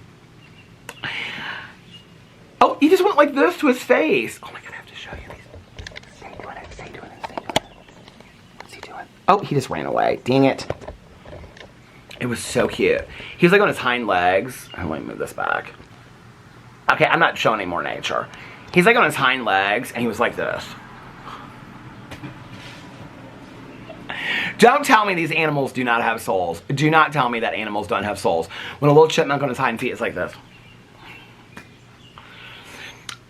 oh, he just went like this to his face. Oh my God, I have to show you these. Oh, he just ran away. Dang it. It was so cute. He was like on his hind legs. Oh, let me move this back. Okay, I'm not showing any more nature. He's like on his hind legs, and he was like this. Don't tell me these animals do not have souls. Do not tell me that animals don't have souls. When a little chipmunk on his hind feet is like this.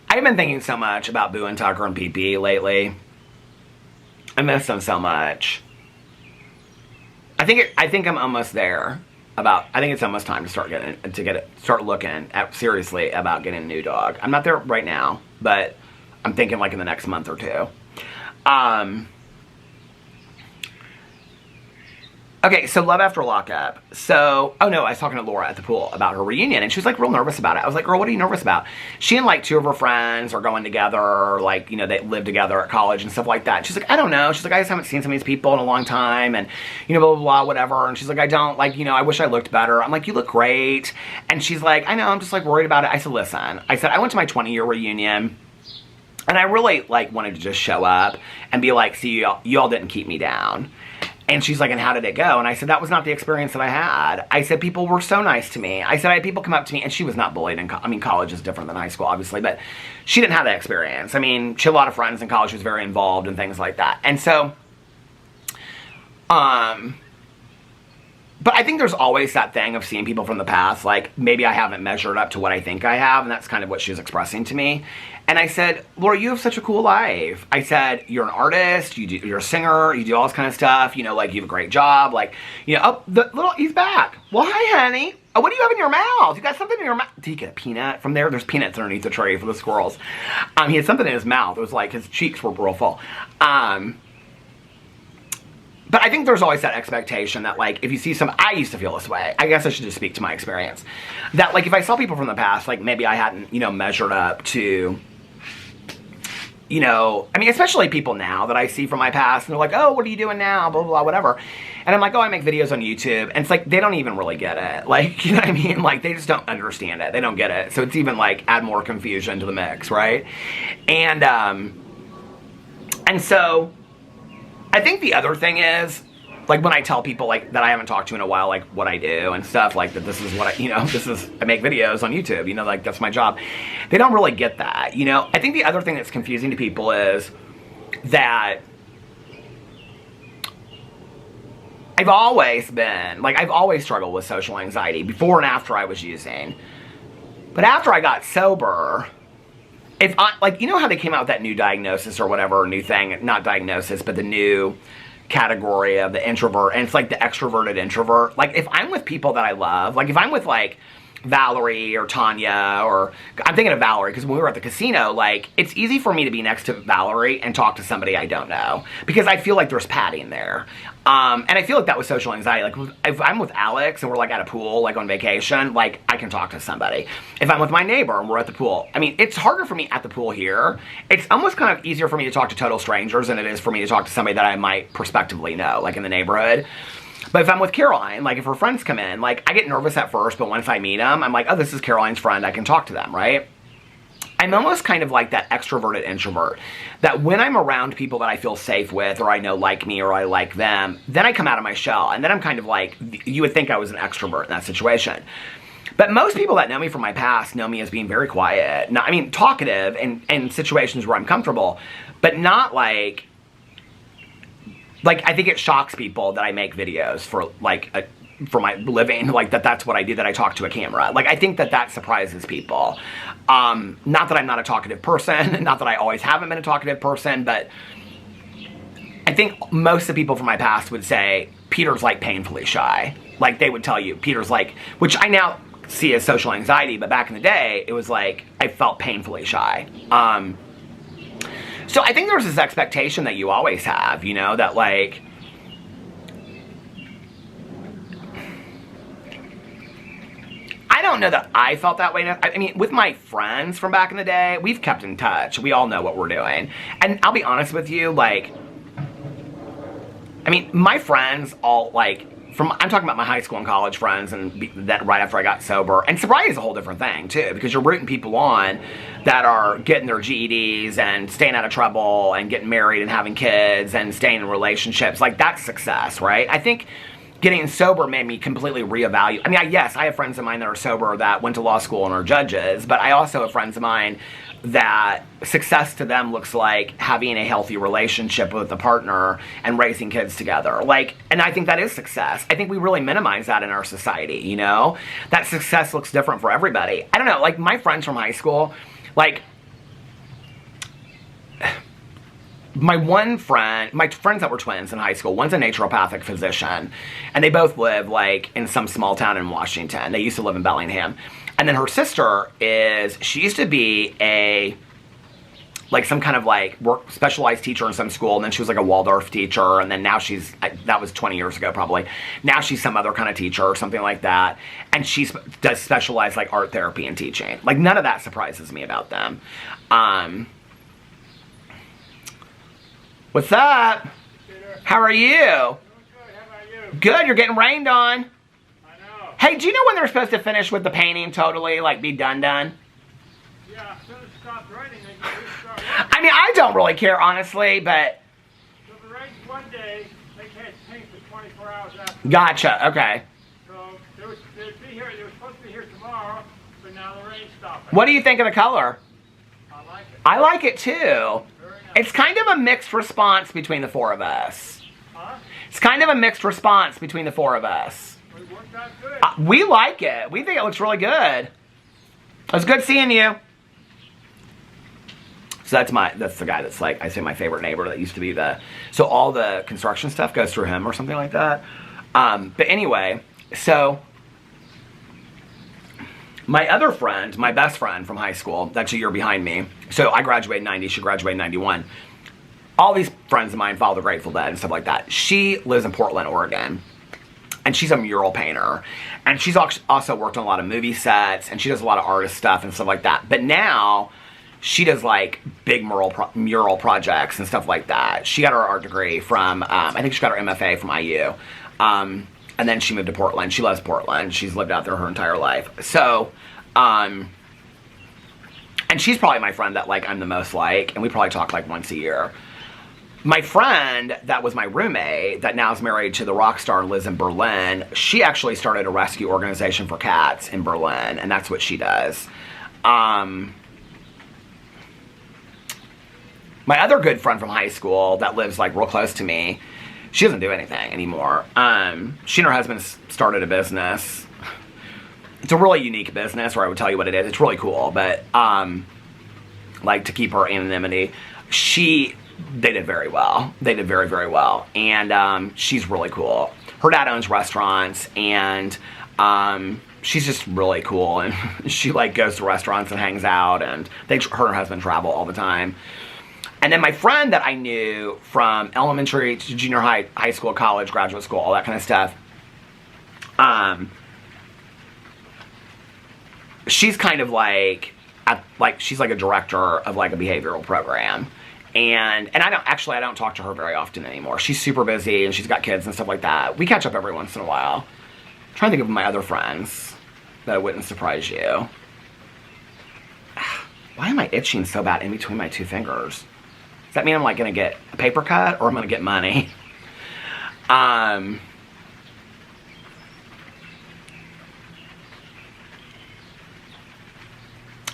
I've been thinking so much about Boo and Tucker and Pee-Pee lately. I miss them so much. I think I'm almost there. I think it's almost time to start looking at seriously about getting a new dog. I'm not there right now, but I'm thinking like in the next month or two. Okay, so love after lockup. So, oh no, I was talking to Laura at the pool about her reunion, and she was like real nervous about it. I was like, girl, what are you nervous about? She and like 2 of her friends are going together, like, you know, they live together at college and stuff like that. And she's like, I don't know. She's like, I just haven't seen some of these people in a long time, and, you know, blah, blah, blah, whatever. And she's like, I don't, like, you know, I wish I looked better. I'm like, you look great. And she's like, I know, I'm just like worried about it. I said, listen, I went to my 20-year reunion, and I really like wanted to just show up and be like, see, y'all didn't keep me down. And she's like, and how did it go? And I said, that was not the experience that I had. I said, people were so nice to me. I said, I had people come up to me, and she was not bullied. I mean, college is different than high school, obviously, but she didn't have that experience. I mean, she had a lot of friends in college. She was very involved and things like that. And so, but I think there's always that thing of seeing people from the past, like, maybe I haven't measured up to what I think I have, and that's kind of what she was expressing to me. And I said, Laura, you have such a cool life. I said, you're an artist, you're a singer, you do all this kind of stuff, you know, like, you have a great job, like, you know, he's back. Well, hi, honey. Oh, what do you have in your mouth? You got something in your mouth. Did he get a peanut from there? There's peanuts underneath the tray for the squirrels. He had something in his mouth. It was like his cheeks were real full. But I think there's always that expectation that, like, if you see I used to feel this way. I guess I should just speak to my experience. That, like, if I saw people from the past, like, maybe I hadn't, you know, measured up to, you know, I mean, especially people now that I see from my past, and they're like, oh, what are you doing now? Blah, blah, blah, whatever. And I'm like, oh, I make videos on YouTube. And it's like, they don't even really get it. Like, you know what I mean? Like, they just don't understand it. They don't get it. So it's even, like, add more confusion to the mix, right? And so I think the other thing is, like, when I tell people, like, that I haven't talked to in a while, like, what I do and stuff, like, that this is what I make videos on YouTube, you know, like, that's my job. They don't really get that, you know? I think the other thing that's confusing to people is that I've always struggled with social anxiety before and after I was using. But after I got sober, like, you know how they came out with that new diagnosis or whatever, new thing, not diagnosis, but the new category of the introvert, and it's like the extroverted introvert. Like, if I'm with people that I love, like if I'm with like Valerie or Tanya, or I'm thinking of Valerie because when we were at the casino, like, it's easy for me to be next to Valerie and talk to somebody I don't know because I feel like there's padding there. And I feel like that was social anxiety. Like, if I'm with Alex and we're like at a pool, like on vacation, like, I can talk to somebody. If I'm with my neighbor and we're at the pool, I mean, it's harder for me at the pool here. It's almost kind of easier for me to talk to total strangers than it is for me to talk to somebody that I might prospectively know, like in the neighborhood. But if I'm with Caroline, like if her friends come in, like, I get nervous at first, but once I meet them, I'm like, oh, this is Caroline's friend, I can talk to them, right? I'm almost kind of like that extroverted introvert, that when I'm around people that I feel safe with, or I know like me, or I like them, then I come out of my shell, and then I'm kind of like, you would think I was an extrovert in that situation. But most people that know me from my past know me as being very quiet. I mean, talkative in situations where I'm comfortable, but not like, I think it shocks people that I make videos for, like, for my living, like, that's what I do, that I talk to a camera. Like, I think that surprises people. Not that I'm not a talkative person, not that I always haven't been a talkative person, but I think most of the people from my past would say, Peter's, like, painfully shy. Like, they would tell you, Peter's, like, which I now see as social anxiety, but back in the day, it was like, I felt painfully shy. So I think there's this expectation that you always have, you know, that, like, I don't know that I felt that way. I mean, with my friends from back in the day, we've kept in touch. We all know what we're doing. And I'll be honest with you, like, I mean, my friends all, like, I'm talking about my high school and college friends, and that right after I got sober. And sobriety is a whole different thing too, because you're rooting people on that are getting their GEDs and staying out of trouble and getting married and having kids and staying in relationships. Like, that's success, right? I think getting sober made me completely reevaluate. I mean, yes, I have friends of mine that are sober that went to law school and are judges, but I also have friends of mine that success to them looks like having a healthy relationship with a partner and raising kids together. Like, and I think that is success. I think we really minimize that in our society, you know? That success looks different for everybody. I don't know, like my friends from high school, like, my friends that were twins in high school, one's a naturopathic physician, and they both live, like, in some small town in Washington. They used to live in Bellingham. And then her sister she used to be some kind of, like, specialized teacher in some school, and then she was, like, a Waldorf teacher, and then now that was 20 years ago, probably. Now she's some other kind of teacher or something like that, and she does specialize, like, art therapy and teaching. Like, none of that surprises me about them. What's up? How are you? Good. How about you? Good, you're getting rained on. I know. Hey, do you know when they're supposed to finish with the painting totally, like, be done? Yeah, as soon as it stops raining, they can start working. I mean, I don't really care, honestly, but... So if it rains one day, they can't paint for 24 hours after. Gotcha, okay. So they were supposed to be here tomorrow, but now the rain stopped. What do you think of the color? I like it. I like it, too. Very nice. It's kind of a mixed response between the four of us. Huh? It's kind of a mixed response between the four of us. It worked out good. We like it. We think it looks really good. It was good seeing you. So that's the guy that's, like, I say my favorite neighbor that used to be so all the construction stuff goes through him or something like that. But anyway, so my other friend, my best friend from high school, that's a year behind me. So I graduated in 90, she graduated in 91. All these friends of mine follow the Grateful Dead and stuff like that. She lives in Portland, Oregon. And she's a mural painter. And she's also worked on a lot of movie sets, and she does a lot of artist stuff and stuff like that. But now, she does, like, big mural projects and stuff like that. She got her art degree from, I think she got her MFA from IU. And then she moved to Portland. She loves Portland. She's lived out there her entire life. So, and she's probably my friend that, like, I'm the most like, and we probably talk, like, once a year. My friend that was my roommate, that now is married to the rock star and lives in Berlin, she actually started a rescue organization for cats in Berlin, and that's what she does. My other good friend from high school that lives, like, real close to me, she doesn't do anything anymore. She and her husband started a business. It's a really unique business, where I would tell you what it is. It's really cool, but, like, to keep her anonymity, they did very well. They did very, very well. And, she's really cool. Her dad owns restaurants, and, she's just really cool. And she, like, goes to restaurants and hangs out, and her and her husband travel all the time. And then my friend that I knew from elementary to junior high, high school, college, graduate school, all that kind of stuff, she's kind of like she's like a director of, like, a behavioral program. And I don't talk to her very often anymore. She's super busy, and she's got kids and stuff like that. We catch up every once in a while. I'm trying to think of my other friends that wouldn't surprise you. Why am I itching so bad in between my two fingers? Does that mean I'm, like, going to get a paper cut, or I'm going to get money?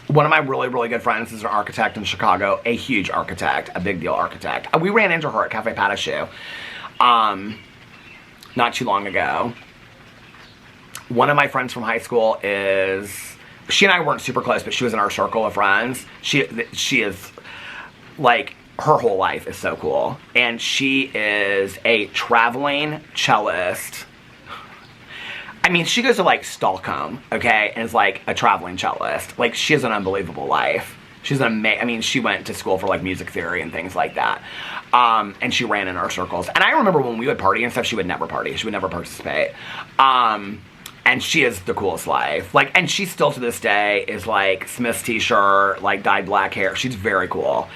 One of my really, really good friends is an architect in Chicago, a huge architect, a big deal architect. We ran into her at Cafe Pat a Shoe not too long ago. One of my friends from high school she and I weren't super close, but she was in our circle of friends. She is, like, her whole life is so cool. And she is a traveling cellist. I mean, she goes to, like, Stockholm, okay, and is, like, a traveling cellist. Like, she has an unbelievable life. She's she went to school for, like, music theory and things like that. And she ran in our circles. And I remember when we would party and stuff, she would never party. She would never participate. And she is the coolest life. Like, and she still to this day is, like, Smith's t-shirt, like, dyed black hair. She's very cool.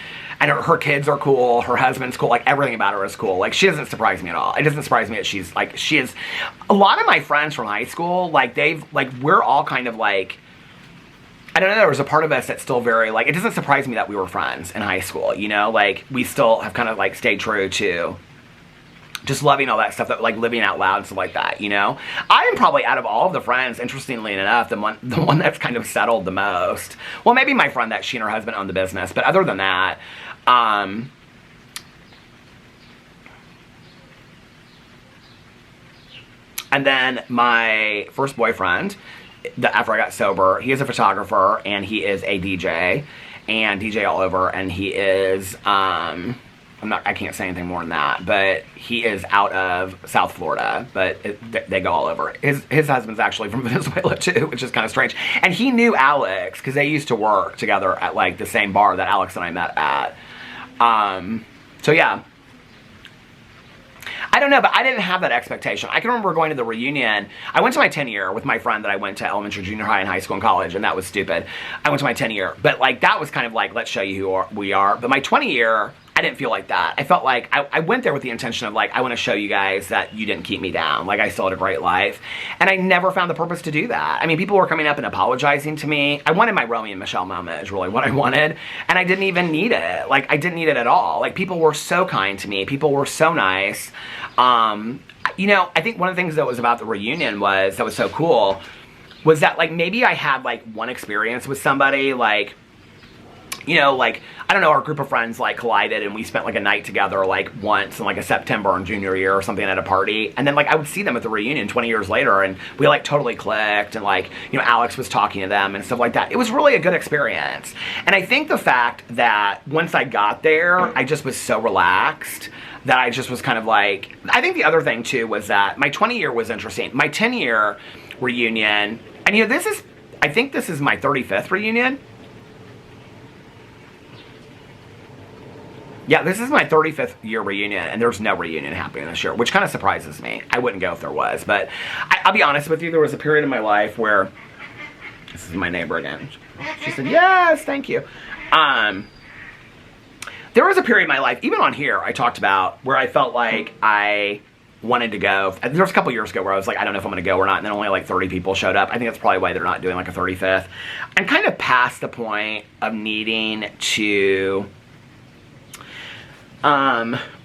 And her kids are cool, her husband's cool, like everything about her is cool. Like she doesn't surprise me at all. It doesn't surprise me that she is, a lot of my friends from high school, like we're all kind of like, I don't know, there was a part of us that's still very, like, it doesn't surprise me that we were friends in high school, you know? Like, we still have kind of, like, stayed true to just loving all that stuff, that like living out loud and stuff like that, you know? I am probably, out of all of the friends, interestingly enough, the one that's kind of settled the most. Well, maybe my friend that she and her husband own the business, but other than that, and then my first boyfriend, after I got sober, he is a photographer and he is a DJ, and DJ all over, and he is, I can't say anything more than that, but he is out of South Florida, but they go all over. His husband's actually from Venezuela too, which is kind of strange. And he knew Alex because they used to work together at like the same bar that Alex and I met at. So yeah. I don't know, but I didn't have that expectation. I can remember going to the reunion. I went to my 10-year with my friend that I went to elementary, junior high, and high school and college, and that was stupid. I went to my 10-year, but like that was kind of like, let's show you who we are. But my 20-year, I didn't feel like that. I felt like I went there with the intention of like, I want to show you guys that you didn't keep me down. Like I still had a great life. And I never found the purpose to do that. I mean, people were coming up and apologizing to me. I wanted my Romeo and Michelle moment is really what I wanted. And I didn't even need it. Like I didn't need it at all. Like people were so kind to me. People were so nice. You know, I think one of the things that was about the reunion that was so cool was that like maybe I had like one experience with somebody, like, you know, like, I don't know, our group of friends, like, collided, and we spent, like, a night together, like, once in, like, a September in junior year or something at a party, and then, like, I would see them at the reunion 20 years later, and we, like, totally clicked, and, like, you know, Alex was talking to them and stuff like that. It was really a good experience, and I think the fact that once I got there, I just was so relaxed that I just was kind of, like, I think the other thing, too, was that my 20-year was interesting. My 10-year reunion, and, you know, I think this is my 35th reunion. Yeah, this is my 35th year reunion, and there's no reunion happening this year, which kind of surprises me. I wouldn't go if there was, but I'll be honest with you, there was a period in my life where, this is my neighbor again. She said, yes, thank you. There was a period in my life, even on here, I talked about, where I felt like I wanted to go. There was a couple years ago where I was like, I don't know if I'm going to go or not, and then only like 30 people showed up. I think that's probably why they're not doing like a 35th. I'm kind of past the point of needing to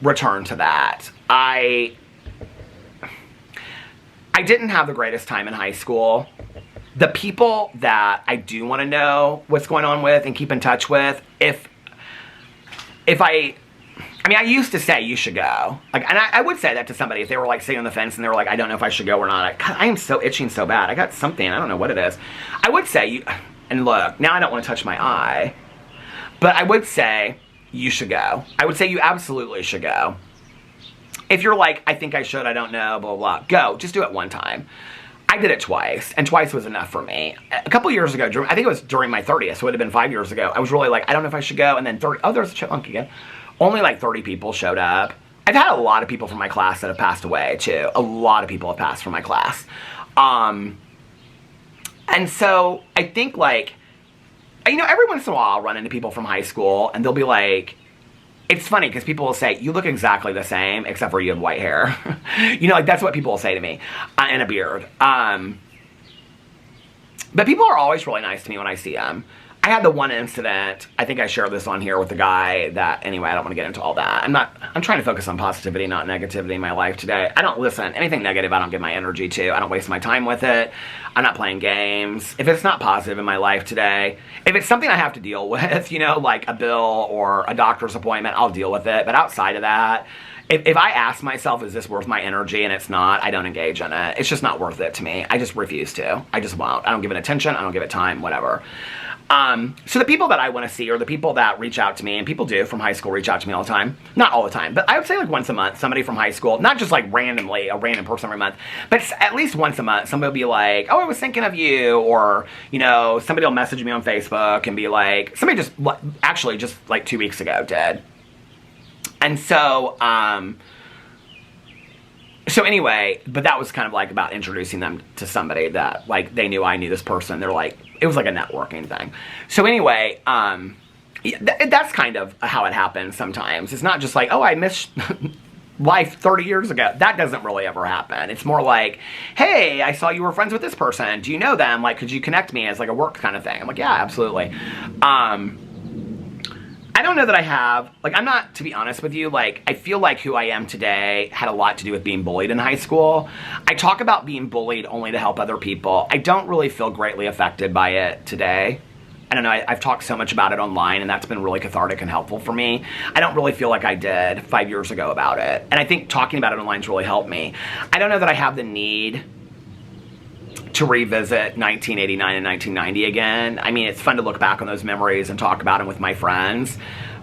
return to that. I didn't have the greatest time in high school. The people that I do want to know what's going on with and keep in touch with, I used to say you should go. Like, and I would say that to somebody if they were like sitting on the fence and they were like, I don't know if I should go or not. I am so itching so bad. I got something, I don't know what it is. I would say you, and look, now I don't want to touch my eye, but I would say you should go. I would say you absolutely should go. If you're like, I think I should, I don't know, blah, blah, blah, go. Just do it one time. I did it twice, and twice was enough for me. A couple years ago, I think it was during my 30th, so it would have been 5 years ago, I was really like, I don't know if I should go, and then there's a chipmunk again. Only like 30 people showed up. I've had a lot of people from my class that have passed away, too. A lot of people have passed from my class. And so, I think like, you know, every once in a while I'll run into people from high school, and they'll be like, it's funny because people will say, you look exactly the same, except for you have white hair. You know, like that's what people will say to me, and a beard. But people are always really nice to me when I see them. I had the one incident, I think I shared this on here with the guy that, anyway, I don't want to get into all that. I'm trying to focus on positivity, not negativity in my life today. I don't listen, anything negative I don't give my energy to. I don't waste my time with it. I'm not playing games. If it's not positive in my life today, if it's something I have to deal with, you know, like a bill or a doctor's appointment, I'll deal with it. But outside of that, if I ask myself, is this worth my energy, and it's not, I don't engage in it. It's just not worth it to me. I just refuse to. I just won't. I don't give it attention. I don't give it time, whatever. So the people that I want to see are the people that reach out to me, and people do from high school reach out to me all the time. Not all the time, but I would say like once a month, somebody from high school, not just like randomly, a random person every month, but at least once a month, somebody will be like, oh, I was thinking of you, or, you know, somebody will message me on Facebook and be like, somebody just, actually just like 2 weeks ago did. And so, so anyway, but that was kind of like about introducing them to somebody that like they knew I knew this person. They're like, it was like a networking thing. So anyway, I Yeah, that's kind of how it happens sometimes. It's not just like, oh, I missed life 30 years ago. That doesn't really ever happen. It's more like, hey, I saw you were friends with this person. Do you know them? Like, could you connect me as like a work kind of thing? I'm like, yeah, absolutely. I don't know that I have, like, I'm not, to be honest with you, like, I feel like who I am today had a lot to do with being bullied in high school. I talk about being bullied only to help other people. I don't really feel greatly affected by it today. I don't know, I've talked so much about it online, and that's been really cathartic and helpful for me. I don't really feel like I did 5 years ago about it. And I think talking about it online's really helped me. I don't know that I have the need to revisit 1989 and 1990 again. I mean, it's fun to look back on those memories and talk about them with my friends.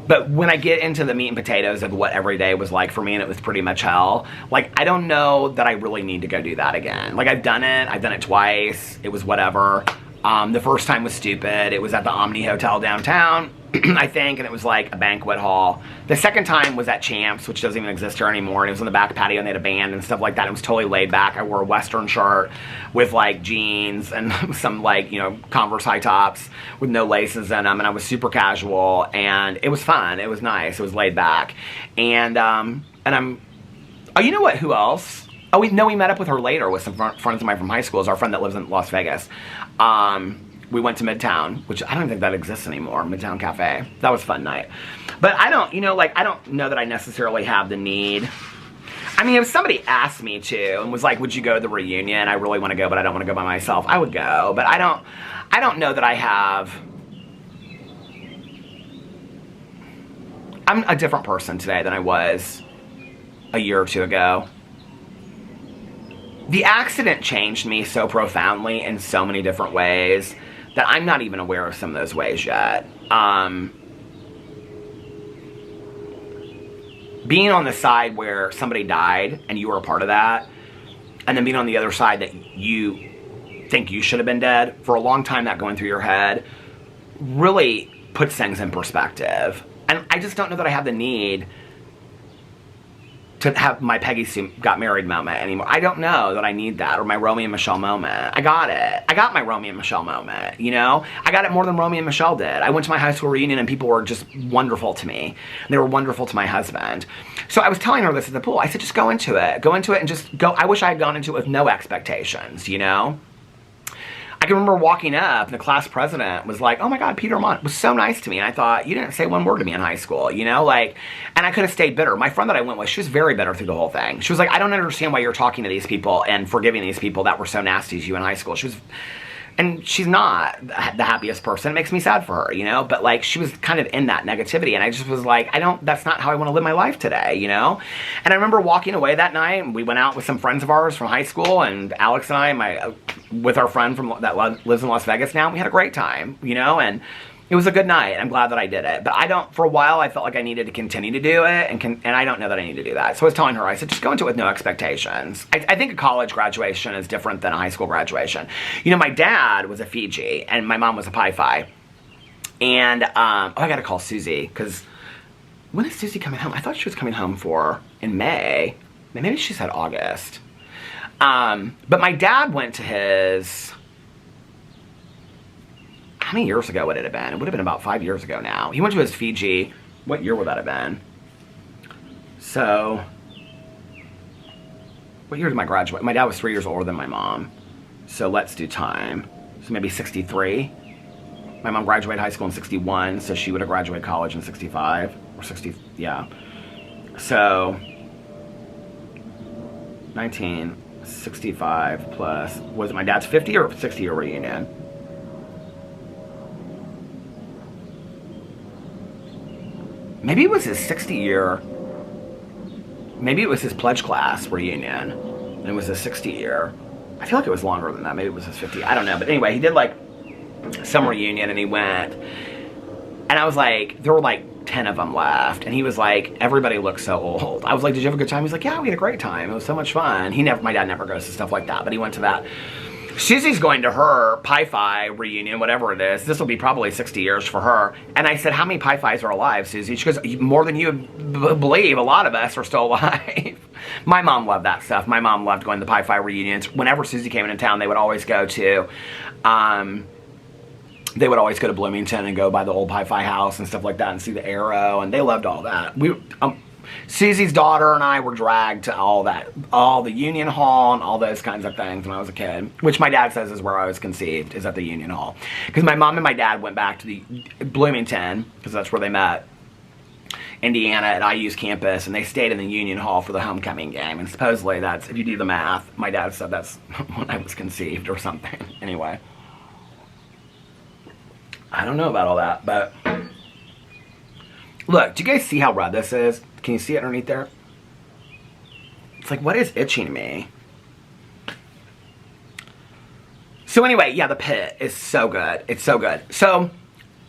But when I get into the meat and potatoes of what every day was like for me, and it was pretty much hell, like, I don't know that I really need to go do that again. Like, I've done it twice, it was whatever. The first time was stupid. It was at the Omni Hotel downtown, I think, and it was like a banquet hall. The second time was at Champs, which doesn't even exist here anymore, and it was on the back patio, and they had a band and stuff like that. It was totally laid back. I wore a Western shirt with, like, jeans and some, like, you know, Converse high tops with no laces in them, and I was super casual, and it was fun. It was nice. It was laid back. And oh, you know what? Who else? Oh, we met up with her later with some friends of mine from high school. It's our friend that lives in Las Vegas. We went to Midtown, which I don't think that exists anymore, Midtown Cafe. That was a fun night. But I don't, you know, like, I don't know that I necessarily have the need. I mean, if somebody asked me to and was like, would you go to the reunion? I really want to go, but I don't want to go by myself. I would go, but I don't know that I have. I'm a different person today than I was a year or two ago. The accident changed me so profoundly in so many different ways that I'm not even aware of some of those ways yet. Being on the side where somebody died and you were a part of that, and then being on the other side that you think you should have been dead, for a long time that going through your head really puts things in perspective. And I just don't know that I have the need to have my Peggy Sue got married moment anymore. I don't know that I need that, or my Romeo and Michelle moment. I got it. I got my Romeo and Michelle moment, you know? I got it more than Romeo and Michelle did. I went to my high school reunion and people were just wonderful to me. They were wonderful to my husband. So I was telling her this at the pool. I said, just go into it. Go into it and just go. I wish I had gone into it with no expectations, you know? I can remember walking up and the class president was like, oh my God, Peter Monn was so nice to me. And I thought, you didn't say one word to me in high school, you know, like, and I could have stayed bitter. My friend that I went with, she was very bitter through the whole thing. She was like, I don't understand why you're talking to these people and forgiving these people that were so nasty to you in high school. She was, and she's not the happiest person. It makes me sad for her, you know, but like, she was kind of in that negativity. And I just was like, that's not how I want to live my life today, you know? And I remember walking away that night, and we went out with some friends of ours from high school, and Alex and I, with our friend that lives in Las Vegas now, we had a great time, you know, and it was a good night. I'm glad that I did it. But for a while, I felt like I needed to continue to do it, and I don't know that I need to do that. So I was telling her, I said, just go into it with no expectations. I think a college graduation is different than a high school graduation. You know, my dad was a Fiji, and my mom was a Pi Phi. And, I gotta call Susie, because when is Susie coming home? I thought she was coming home in May. Maybe she said August. But my dad went to his... How many years ago would it have been? It would have been about 5 years ago now. He went to his Fiji. What year would that have been? So, what year did my graduate? My dad was 3 years older than my mom. So let's do time. So maybe 63. My mom graduated high school in 61, so she would have graduated college in 65. Or 60, yeah. So, 1965 plus, was it my dad's 50 or 60 year reunion? Maybe it was his 60-year, maybe it was his pledge class reunion, and it was his 60-year. I feel like it was longer than that. Maybe it was his 50. I don't know. But anyway, he did like some reunion, and he went. And I was like, there were like 10 of them left. And he was like, everybody looks so old. I was like, did you have a good time? He's like, yeah, we had a great time. It was so much fun. My dad never goes to stuff like that, but he went to that. Susie's going to her Pi Phi reunion, whatever it is. This will be probably 60 years for her. And I said, how many Pi Phis are alive, Susie? She goes, more than you believe. A lot of us are still alive. My mom loved that stuff. My mom loved going to the Pi Phi reunions. Whenever Susie came into town, they would always go to they would always go to Bloomington and go by the old Hi-Fi house and stuff like that and see the Arrow, and they loved all that. Susie's daughter and I were dragged to all that, all the Union Hall and all those kinds of things when I was a kid, which my dad says is where I was conceived, is at the Union Hall. Because my mom and my dad went back to the Bloomington, because that's where they met, Indiana at IU's campus, and they stayed in the Union Hall for the homecoming game. And supposedly that's, if you do the math, my dad said that's when I was conceived or something. Anyway. I don't know about all that, but look, do you guys see how red this is? Can you see it underneath there? It's like, what is itching me? So anyway, yeah, the pit is so good. It's so good. So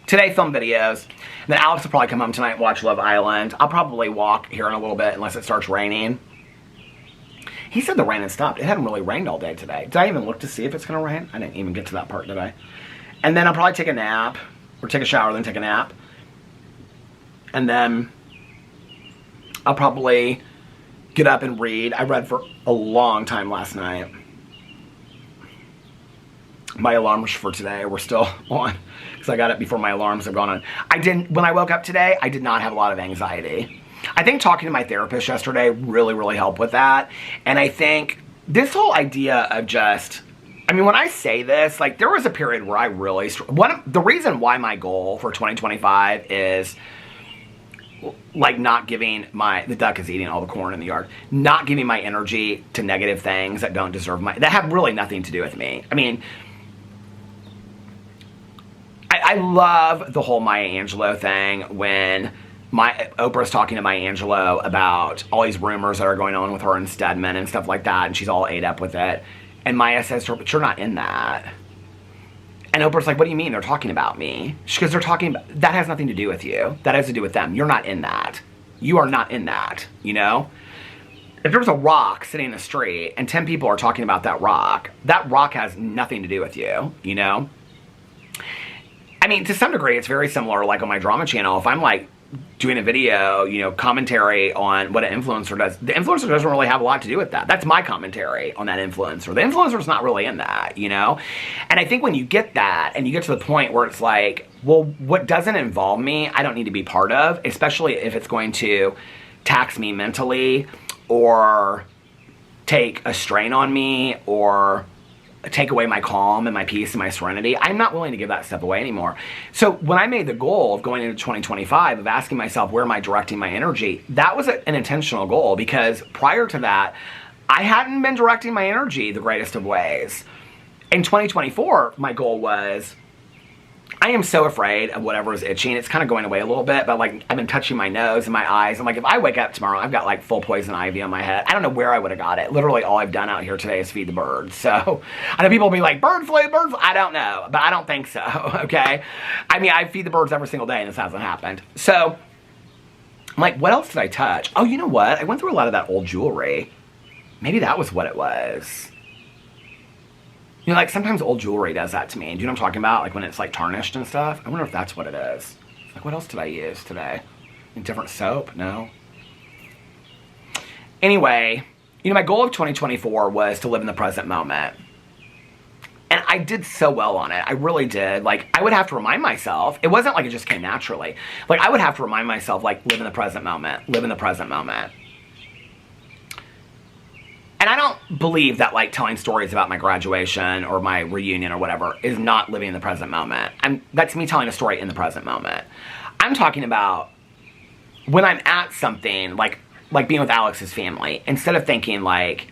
today, film videos. And then Alex will probably come home tonight and watch Love Island. I'll probably walk here in a little bit unless it starts raining. He said the rain had stopped. It hadn't really rained all day today. Did I even look to see if it's going to rain? I didn't even get to that part, did I? And then I'll probably take a nap, or take a shower, then take a nap. And then I'll probably get up and read. I read for a long time last night. My alarms for today were still on, because I got it before my alarms have gone on. When I woke up today, I did not have a lot of anxiety. I think talking to my therapist yesterday really, really helped with that. And I think this whole idea of just, I mean, when I say this, like, there was a period where I really, the reason why my goal for 2025 is, like, not giving the duck is eating all the corn in the yard, not giving my energy to negative things that don't deserve that have really nothing to do with me. I mean, I love the whole Maya Angelou thing when Oprah's talking to Maya Angelou about all these rumors that are going on with her and Stedman and stuff like that, and she's all ate up with it. And Maya says to her, but you're not in that. And Oprah's like, what do you mean? They're talking about me. Because they're talking about, that has nothing to do with you. That has to do with them. You're not in that. You are not in that, you know? If there was a rock sitting in the street and 10 people are talking about that rock has nothing to do with you, you know? I mean, to some degree, it's very similar, like on my drama channel. If I'm like doing a video, you know, commentary on what an influencer does, the influencer doesn't really have a lot to do with that. That's my commentary on that influencer. The influencer's not really in that, you know? And I think when you get that and you get to the point where it's like, well, what doesn't involve me, I don't need to be part of, especially if it's going to tax me mentally or take a strain on me or take away my calm and my peace and my serenity, I'm not willing to give that stuff away anymore. So when I made the goal of going into 2025, of asking myself, where am I directing my energy? That was an intentional goal, because prior to that, I hadn't been directing my energy the greatest of ways. In 2024, my goal was, I am so afraid of whatever is itching. It's kind of going away a little bit, but like, I've been touching my nose and my eyes. I'm like, if I wake up tomorrow, I've got like full poison ivy on my head. I don't know where I would have got it. Literally all I've done out here today is feed the birds. So I know people will be like, bird flu. I don't know, but I don't think so, okay? I mean, I feed the birds every single day and this hasn't happened. So I'm like, what else did I touch? Oh, you know what? I went through a lot of that old jewelry. Maybe that was what it was. You know, like, sometimes old jewelry does that to me. Do you know what I'm talking about? Like, when it's, like, tarnished and stuff. I wonder if that's what it is. Like, what else did I use today? A different soap? No. Anyway, you know, my goal of 2024 was to live in the present moment. And I did so well on it. I really did. Like, I would have to remind myself. It wasn't like it just came naturally. Like, I would have to remind myself, like, live in the present moment. Live in the present moment. And I don't believe that, like, telling stories about my graduation or my reunion or whatever is not living in the present moment. That's me telling a story in the present moment. I'm talking about when I'm at something, like being with Alex's family, instead of thinking, like,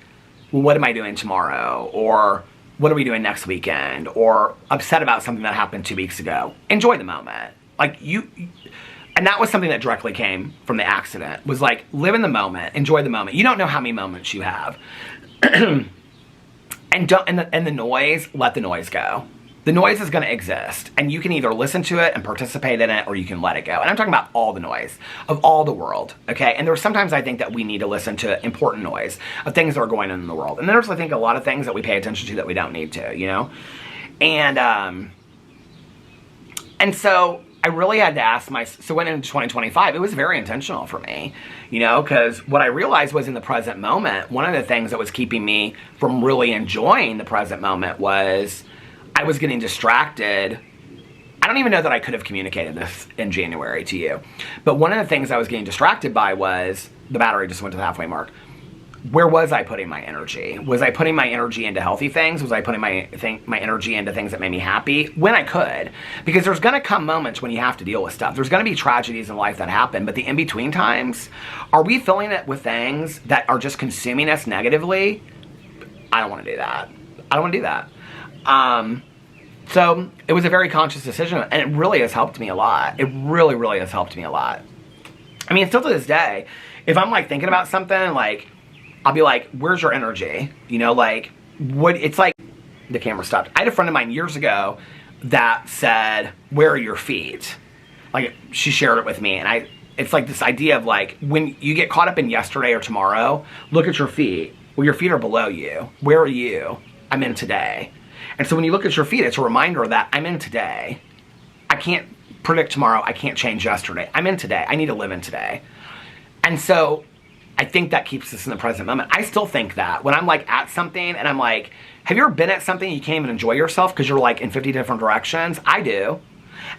well, what am I doing tomorrow? Or what are we doing next weekend? Or upset about something that happened 2 weeks ago. Enjoy the moment. Like, and that was something that directly came from the accident, was like, live in the moment, enjoy the moment. You don't know how many moments you have. and the noise, let the noise go. The noise is gonna exist, and you can either listen to it and participate in it, or you can let it go. And I'm talking about all the noise of all the world, okay? And there's sometimes I think that we need to listen to important noise of things that are going on in the world. And there's, I think, a lot of things that we pay attention to that we don't need to, you know? And so I really had to ask so when in 2025, it was very intentional for me, you know, because what I realized was in the present moment, one of the things that was keeping me from really enjoying the present moment was I was getting distracted I don't even know that I could have communicated this in January to you. But one of the things I was getting distracted by was the battery just went to the halfway mark. Where was I putting my energy? Was I putting my energy into healthy things? Was I putting my energy into things that made me happy? When I could. Because there's going to come moments when you have to deal with stuff. There's going to be tragedies in life that happen. But the in-between times, are we filling it with things that are just consuming us negatively? I don't want to do that. I don't want to do that. So it was a very conscious decision. And it really has helped me a lot. It really, really has helped me a lot. I mean, still to this day, if I'm like thinking about something, like, I'll be like, where's your energy? You know, like, what, it's like, the camera stopped. I had a friend of mine years ago that said, where are your feet? Like, she shared it with me, and it's like this idea of like, when you get caught up in yesterday or tomorrow, look at your feet. Well, your feet are below you. Where are you? I'm in today. And so when you look at your feet, it's a reminder that I'm in today. I can't predict tomorrow. I can't change yesterday. I'm in today. I need to live in today. And so I think that keeps us in the present moment. I still think that when I'm like at something and I'm like, have you ever been at something and you can't even enjoy yourself because you're like in 50 different directions? I do.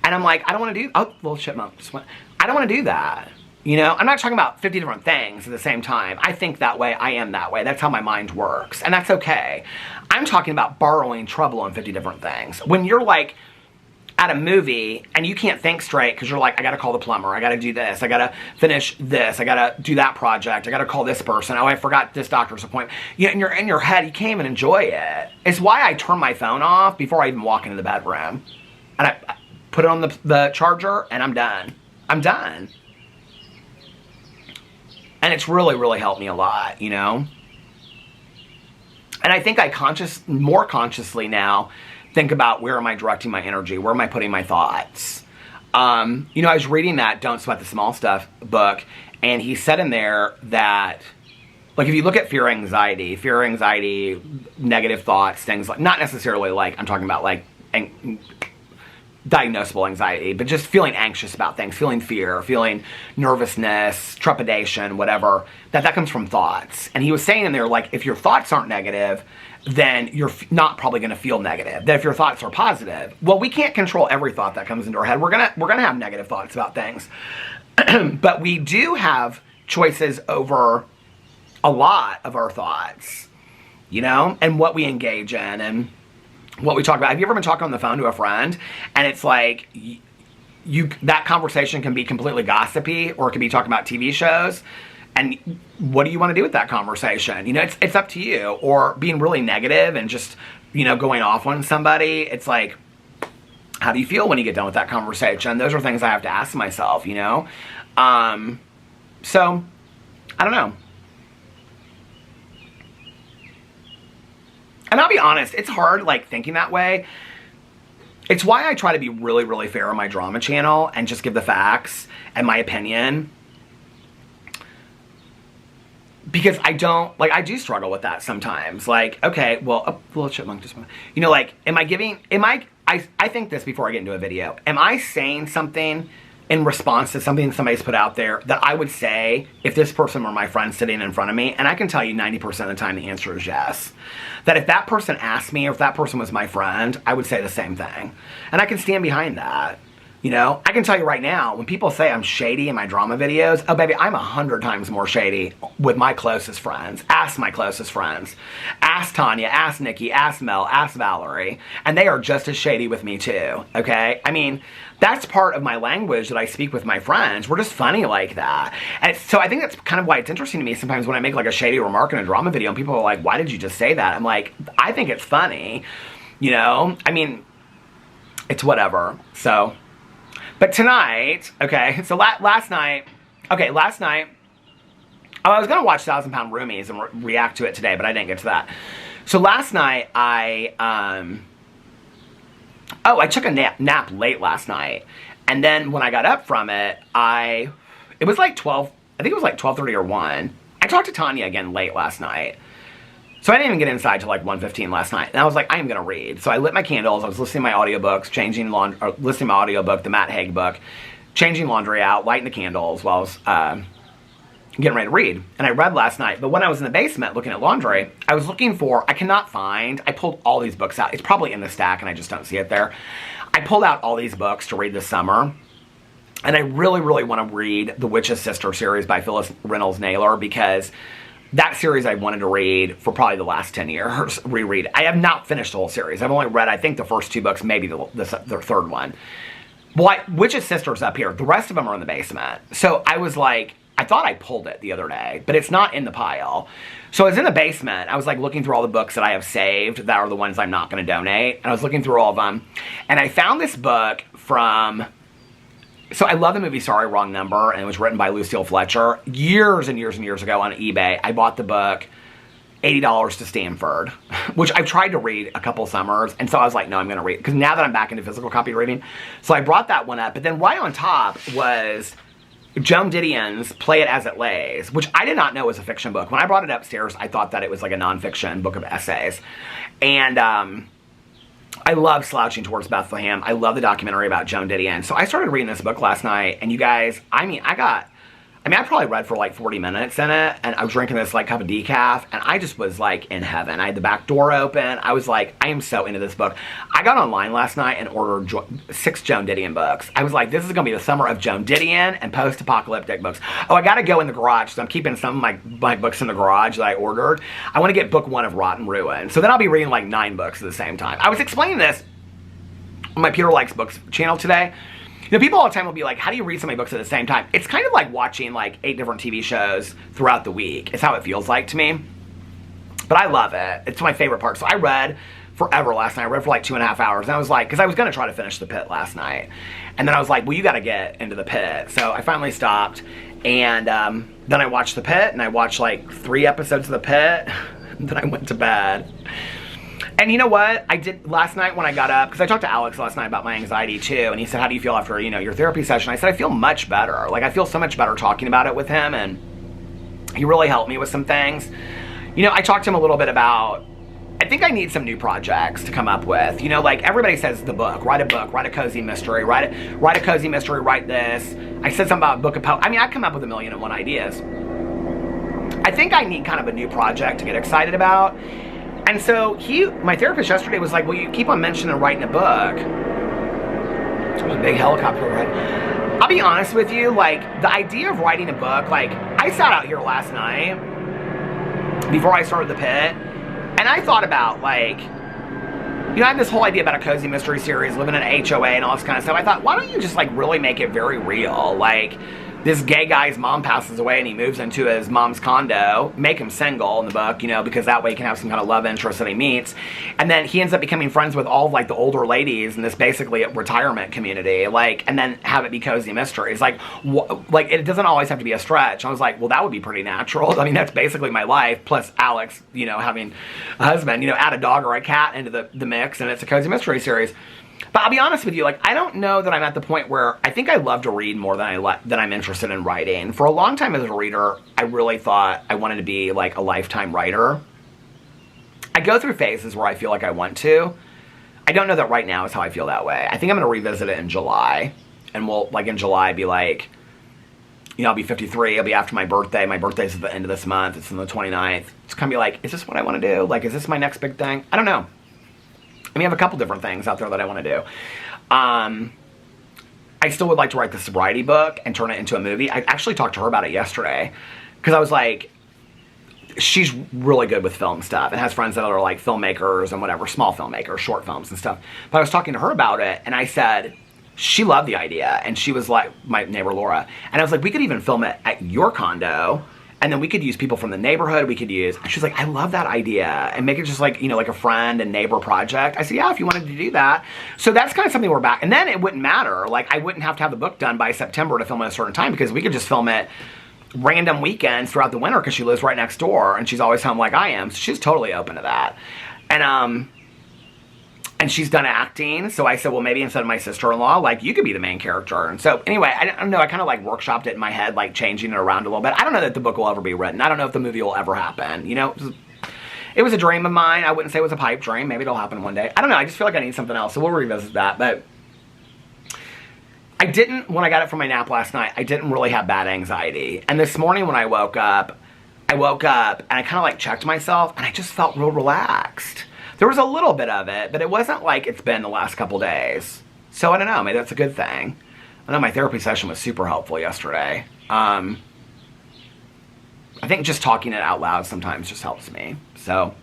And I'm like, I don't want to do, oh, little chipmunk just went. I don't want to do that. You know, I'm not talking about 50 different things at the same time. I think that way. I am that way. That's how my mind works. And that's okay. I'm talking about borrowing trouble on 50 different things. When you're like, at a movie and you can't think straight because you're like, I gotta call the plumber, I gotta do this, I gotta finish this, I gotta do that project, I gotta call this person, oh, I forgot this doctor's appointment. You know, and you're in your head, you can't even enjoy it. It's why I turn my phone off before I even walk into the bedroom. And I put it on the charger and I'm done. I'm done. And it's really, really helped me a lot, you know? And I think I more consciously now think about where am I directing my energy? Where am I putting my thoughts? You know, I was reading that Don't Sweat the Small Stuff book, and he said in there that, like, if you look at fear, anxiety, negative thoughts, things like, not necessarily like, I'm talking about like diagnosable anxiety, but just feeling anxious about things, feeling fear, feeling nervousness, trepidation, whatever, that comes from thoughts. And he was saying in there, like, if your thoughts aren't negative, then you're not probably going to feel negative. That if your thoughts are positive, well, we can't control every thought that comes into our head. We're gonna have negative thoughts about things, but we do have choices over a lot of our thoughts, you know, and what we engage in and what we talk about. Have you ever been talking on the phone to a friend and it's like that conversation can be completely gossipy, or it can be talking about TV shows? And what do you want to do with that conversation? You know, it's up to you. Or being really negative and just, you know, going off on somebody. It's like, how do you feel when you get done with that conversation? Those are things I have to ask myself, you know? So, I don't know. And I'll be honest, it's hard, like, thinking that way. It's why I try to be really, really fair on my drama channel and just give the facts and my opinion. Because I do struggle with that sometimes. Like, okay, well, a little chipmunk just went. You know, like, I think this before I get into a video. Am I saying something in response to something somebody's put out there that I would say if this person were my friend sitting in front of me? And I can tell you 90% of the time the answer is yes. That if that person asked me, or if that person was my friend, I would say the same thing. And I can stand behind that. You know, I can tell you right now, when people say I'm shady in my drama videos, oh baby, I'm 100 times more shady with my closest friends. Ask my closest friends. Ask Tanya, ask Nikki, ask Mel, ask Valerie. And they are just as shady with me too, okay? I mean, that's part of my language that I speak with my friends. We're just funny like that. And so I think that's kind of why it's interesting to me sometimes when I make like a shady remark in a drama video and people are like, why did you just say that? I'm like, I think it's funny, you know? I mean, it's whatever, so... But tonight, okay, so last night, oh, I was going to watch 1,000 Pound Roomies and react to it today, but I didn't get to that. So last night, I took a nap late last night. And then when I got up from it, it was like 12, I think it was like 12:30 or 1. I talked to Tanya again late last night. So I didn't even get inside till like 1:15 last night. And I was like, I am going to read. So I lit my candles. I was listening to my audiobooks, listening to my audiobook, the Matt Haig book, changing laundry out, lighting the candles while I was getting ready to read. And I read last night. But when I was in the basement looking at laundry, I was looking for, I cannot find, I pulled all these books out. It's probably in the stack and I just don't see it there. I pulled out all these books to read this summer. And I really, really want to read the Witch's Sister series by Phyllis Reynolds Naylor, because that series I wanted to read for probably the last 10 years, reread. I have not finished the whole series. I've only read, I think, the first 2 books, maybe the third one. Well, Witch's Sister's up here. The rest of them are in the basement. So I was like, I thought I pulled it the other day, but it's not in the pile. So I was in the basement. I was like looking through all the books that I have saved that are the ones I'm not going to donate. And I was looking through all of them. And I found this book from... So I love the movie Sorry, Wrong Number, and it was written by Lucille Fletcher. Years and years and years ago on eBay, I bought the book, $80 to Stanford, which I've tried to read a couple summers, and so I was like, no, I'm going to read, because now that I'm back into physical copy reading, so I brought that one up, but then right on top was Joan Didion's Play It As It Lays, which I did not know was a fiction book. When I brought it upstairs, I thought that it was like a nonfiction book of essays, and I love Slouching Towards Bethlehem. I love the documentary about Joan Didion. So I started reading this book last night, and you guys, I probably read for like 40 minutes in it, and I was drinking this like cup of decaf, and I just was like in heaven. I had the back door open. I was like, I am so into this book. I got online last night and ordered 6 Joan Didion books. I was like, this is going to be the summer of Joan Didion and post-apocalyptic books. Oh, I got to go in the garage, so I'm keeping some of my books in the garage that I ordered. I want to get book 1 of Rotten Ruin. So then I'll be reading like 9 books at the same time. I was explaining this on my Peter Likes Books channel today. You know, people all the time will be like, how do you read so many books at the same time? It's kind of like watching like 8 different TV shows throughout the week. It's how it feels like to me. But I love it. It's my favorite part. So I read forever last night. I read for like 2.5 hours. And I was like, because I was going to try to finish The Pit last night. And then I was like, well, you got to get into The Pit. So I finally stopped. And then I watched The Pit. And I watched like 3 episodes of The Pit. And then I went to bed. And you know what? I did last night when I got up, because I talked to Alex last night about my anxiety too, and he said, how do you feel after, you know, your therapy session? I said, I feel much better. Like, I feel so much better talking about it with him, and he really helped me with some things. You know, I talked to him a little bit about, I think I need some new projects to come up with. You know, like, everybody says the book, write a cozy mystery, write a cozy mystery, write this. I said something about a book of poetry. I mean, I come up with 1,000,001 ideas. I think I need kind of a new project to get excited about. And so my therapist yesterday was like, well, you keep on mentioning writing a book. There's a big helicopter overhead. I'll be honest with you, like, the idea of writing a book, like, I sat out here last night before I started The Pit, and I thought about, like, you know, I had this whole idea about a cozy mystery series, living in an HOA and all this kind of stuff. I thought, why don't you just, like, really make it very real? Like, this gay guy's mom passes away and he moves into his mom's condo, make him single in the book, you know, because that way he can have some kind of love interest that he meets. And then he ends up becoming friends with all of, like, the older ladies in this basically retirement community, like, and then have it be cozy mysteries. Like, it doesn't always have to be a stretch. I was like, well, that would be pretty natural. I mean, that's basically my life, plus Alex, you know, having a husband, you know, add a dog or a cat into the mix, and it's a cozy mystery series. But I'll be honest with you, like, I don't know that I'm at the point where I think I love to read more than I'm interested in writing. For a long time as a reader, I really thought I wanted to be, like, a lifetime writer. I go through phases where I feel like I want to. I don't know that right now is how I feel that way. I think I'm going to revisit it in July. And we'll, like, in July be like, you know, I'll be 53. It'll be after my birthday. My birthday's at the end of this month. It's on the 29th. It's going to be like, is this what I want to do? Like, is this my next big thing? I don't know. I mean, I have a couple different things out there that I want to do. I still would like to write the sobriety book and turn it into a movie. I actually talked to her about it yesterday because I was like, she's really good with film stuff and has friends that are like filmmakers and whatever, small filmmakers, short films and stuff. But I was talking to her about it, and I said she loved the idea, and she was like, my neighbor Laura, and I was like, we could even film it at your condo. And then we could use people from the neighborhood. We could use, and she's like, I love that idea. And make it just like, you know, like a friend and neighbor project. I said, yeah, if you wanted to do that. So that's kind of something we're back. And then it wouldn't matter. Like, I wouldn't have to have the book done by September to film at a certain time, because we could just film it random weekends throughout the winter, because she lives right next door and she's always home like I am. So she's totally open to that. And she's done acting, so I said, well, maybe instead of my sister-in-law, like, you could be the main character. And so, anyway, I don't know, I kind of, like, workshopped it in my head, like, changing it around a little bit. I don't know that the book will ever be written. I don't know if the movie will ever happen. You know, it was a dream of mine. I wouldn't say it was a pipe dream. Maybe it'll happen one day. I don't know, I just feel like I need something else, so we'll revisit that. But I didn't, when I got up from my nap last night, I didn't really have bad anxiety. And this morning when I woke up and I kind of like checked myself and I just felt real relaxed. There was a little bit of it, but it wasn't like it's been the last couple days. So I don't know, maybe that's a good thing. I know my therapy session was super helpful yesterday. I think just talking it out loud sometimes just helps me. So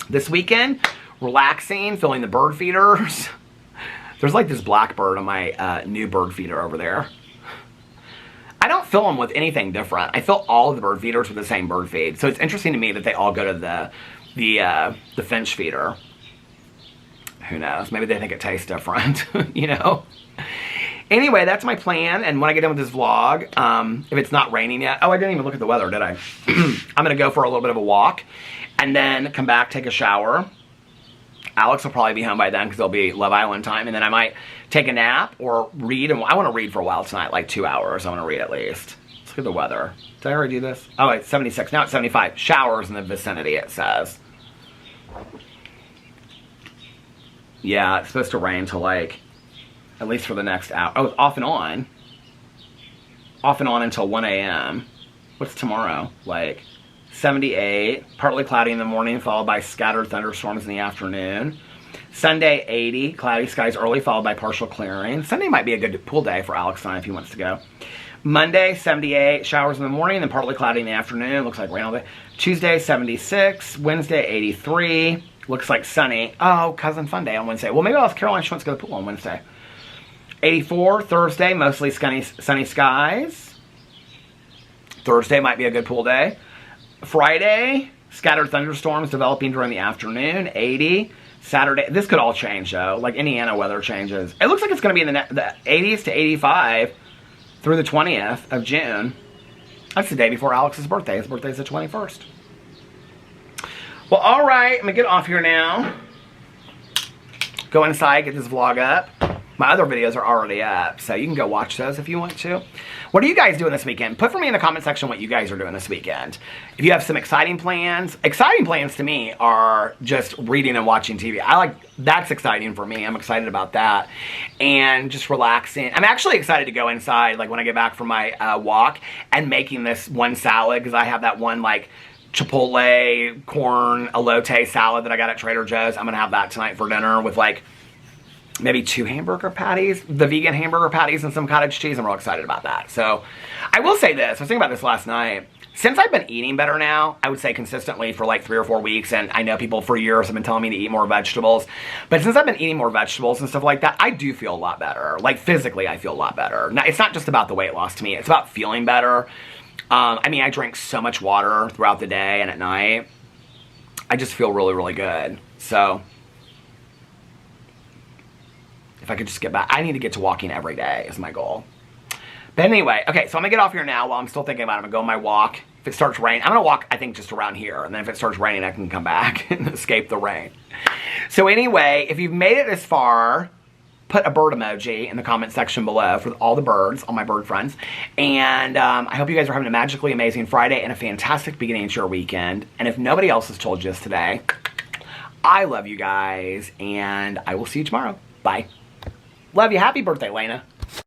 this weekend, relaxing, filling the bird feeders. There's like this blackbird on my new bird feeder over there. I don't fill them with anything different. I fill all of the bird feeders with the same bird feed. So it's interesting to me that they all go to the finch feeder. Who knows? Maybe they think it tastes different, you know? Anyway, that's my plan. And when I get done with this vlog, if it's not raining yet, oh, I didn't even look at the weather, did I? I'm gonna go for a little bit of a walk and then come back, take a shower. Alex will probably be home by then because it'll be Love Island time. And then I might take a nap or read. And I want to read for a while tonight, like 2 hours. I want to read at least. Let's look at the weather. Did I already do this? Oh, it's 76. Now it's 75. Showers in the vicinity, it says. Yeah, it's supposed to rain till like, at least for the next hour. Oh, it's off and on. Off and on until 1 a.m. What's tomorrow? Like 78, partly cloudy in the morning, followed by scattered thunderstorms in the afternoon. Sunday, 80, cloudy skies early, followed by partial clearing. Sunday might be a good pool day for Alex and I if he wants to go. Monday, 78, showers in the morning, then partly cloudy in the afternoon. Looks like rain all day. Tuesday, 76. Wednesday, 83. Looks like sunny. Oh, cousin fun day on Wednesday. Well, maybe I'll ask Caroline if she wants to go to the pool on Wednesday. 84, Thursday, mostly sunny skies. Thursday might be a good pool day. Friday, scattered thunderstorms developing during the afternoon, 80. Saturday, this could all change though, like Indiana weather changes. It looks like it's going to be in the 80s to 85 through the 20th of June. That's the day before Alex's birthday. His birthday's the 21st. Well, all right, I'm going to get off here now. Go inside, get this vlog up. My other videos are already up, so you can go watch those if you want to. What are you guys doing this weekend? Put for me in the comment section what you guys are doing this weekend. If you have some exciting plans to me are just reading and watching TV. That's exciting for me. I'm excited about that. And just relaxing. I'm actually excited to go inside, like when I get back from my walk, and making this one salad, because I have that one like chipotle corn elote salad that I got at Trader Joe's. I'm gonna have that tonight for dinner with like maybe 2 hamburger patties, the vegan hamburger patties and some cottage cheese. I'm real excited about that. So I will say this, I was thinking about this last night. Since I've been eating better now, I would say consistently for like 3 or 4 weeks, and I know people for years have been telling me to eat more vegetables, but since I've been eating more vegetables and stuff like that, I do feel a lot better. Like physically, I feel a lot better. Now, it's not just about the weight loss to me, it's about feeling better. I mean, I drink so much water throughout the day and at night. I just feel really, really good. So if I could just get back, I need to get to walking every day is my goal. But anyway, okay, so I'm gonna get off here now while I'm still thinking about it. I'm gonna go on my walk. If it starts raining, I'm gonna walk, I think, just around here. And then if it starts raining, I can come back and escape the rain. So anyway, if you've made it this far, put a bird emoji in the comment section below for all the birds, all my bird friends. And I hope you guys are having a magically amazing Friday and a fantastic beginning to your weekend. And if nobody else has told you this today, I love you guys, and I will see you tomorrow. Bye. Love you. Happy birthday, Lena.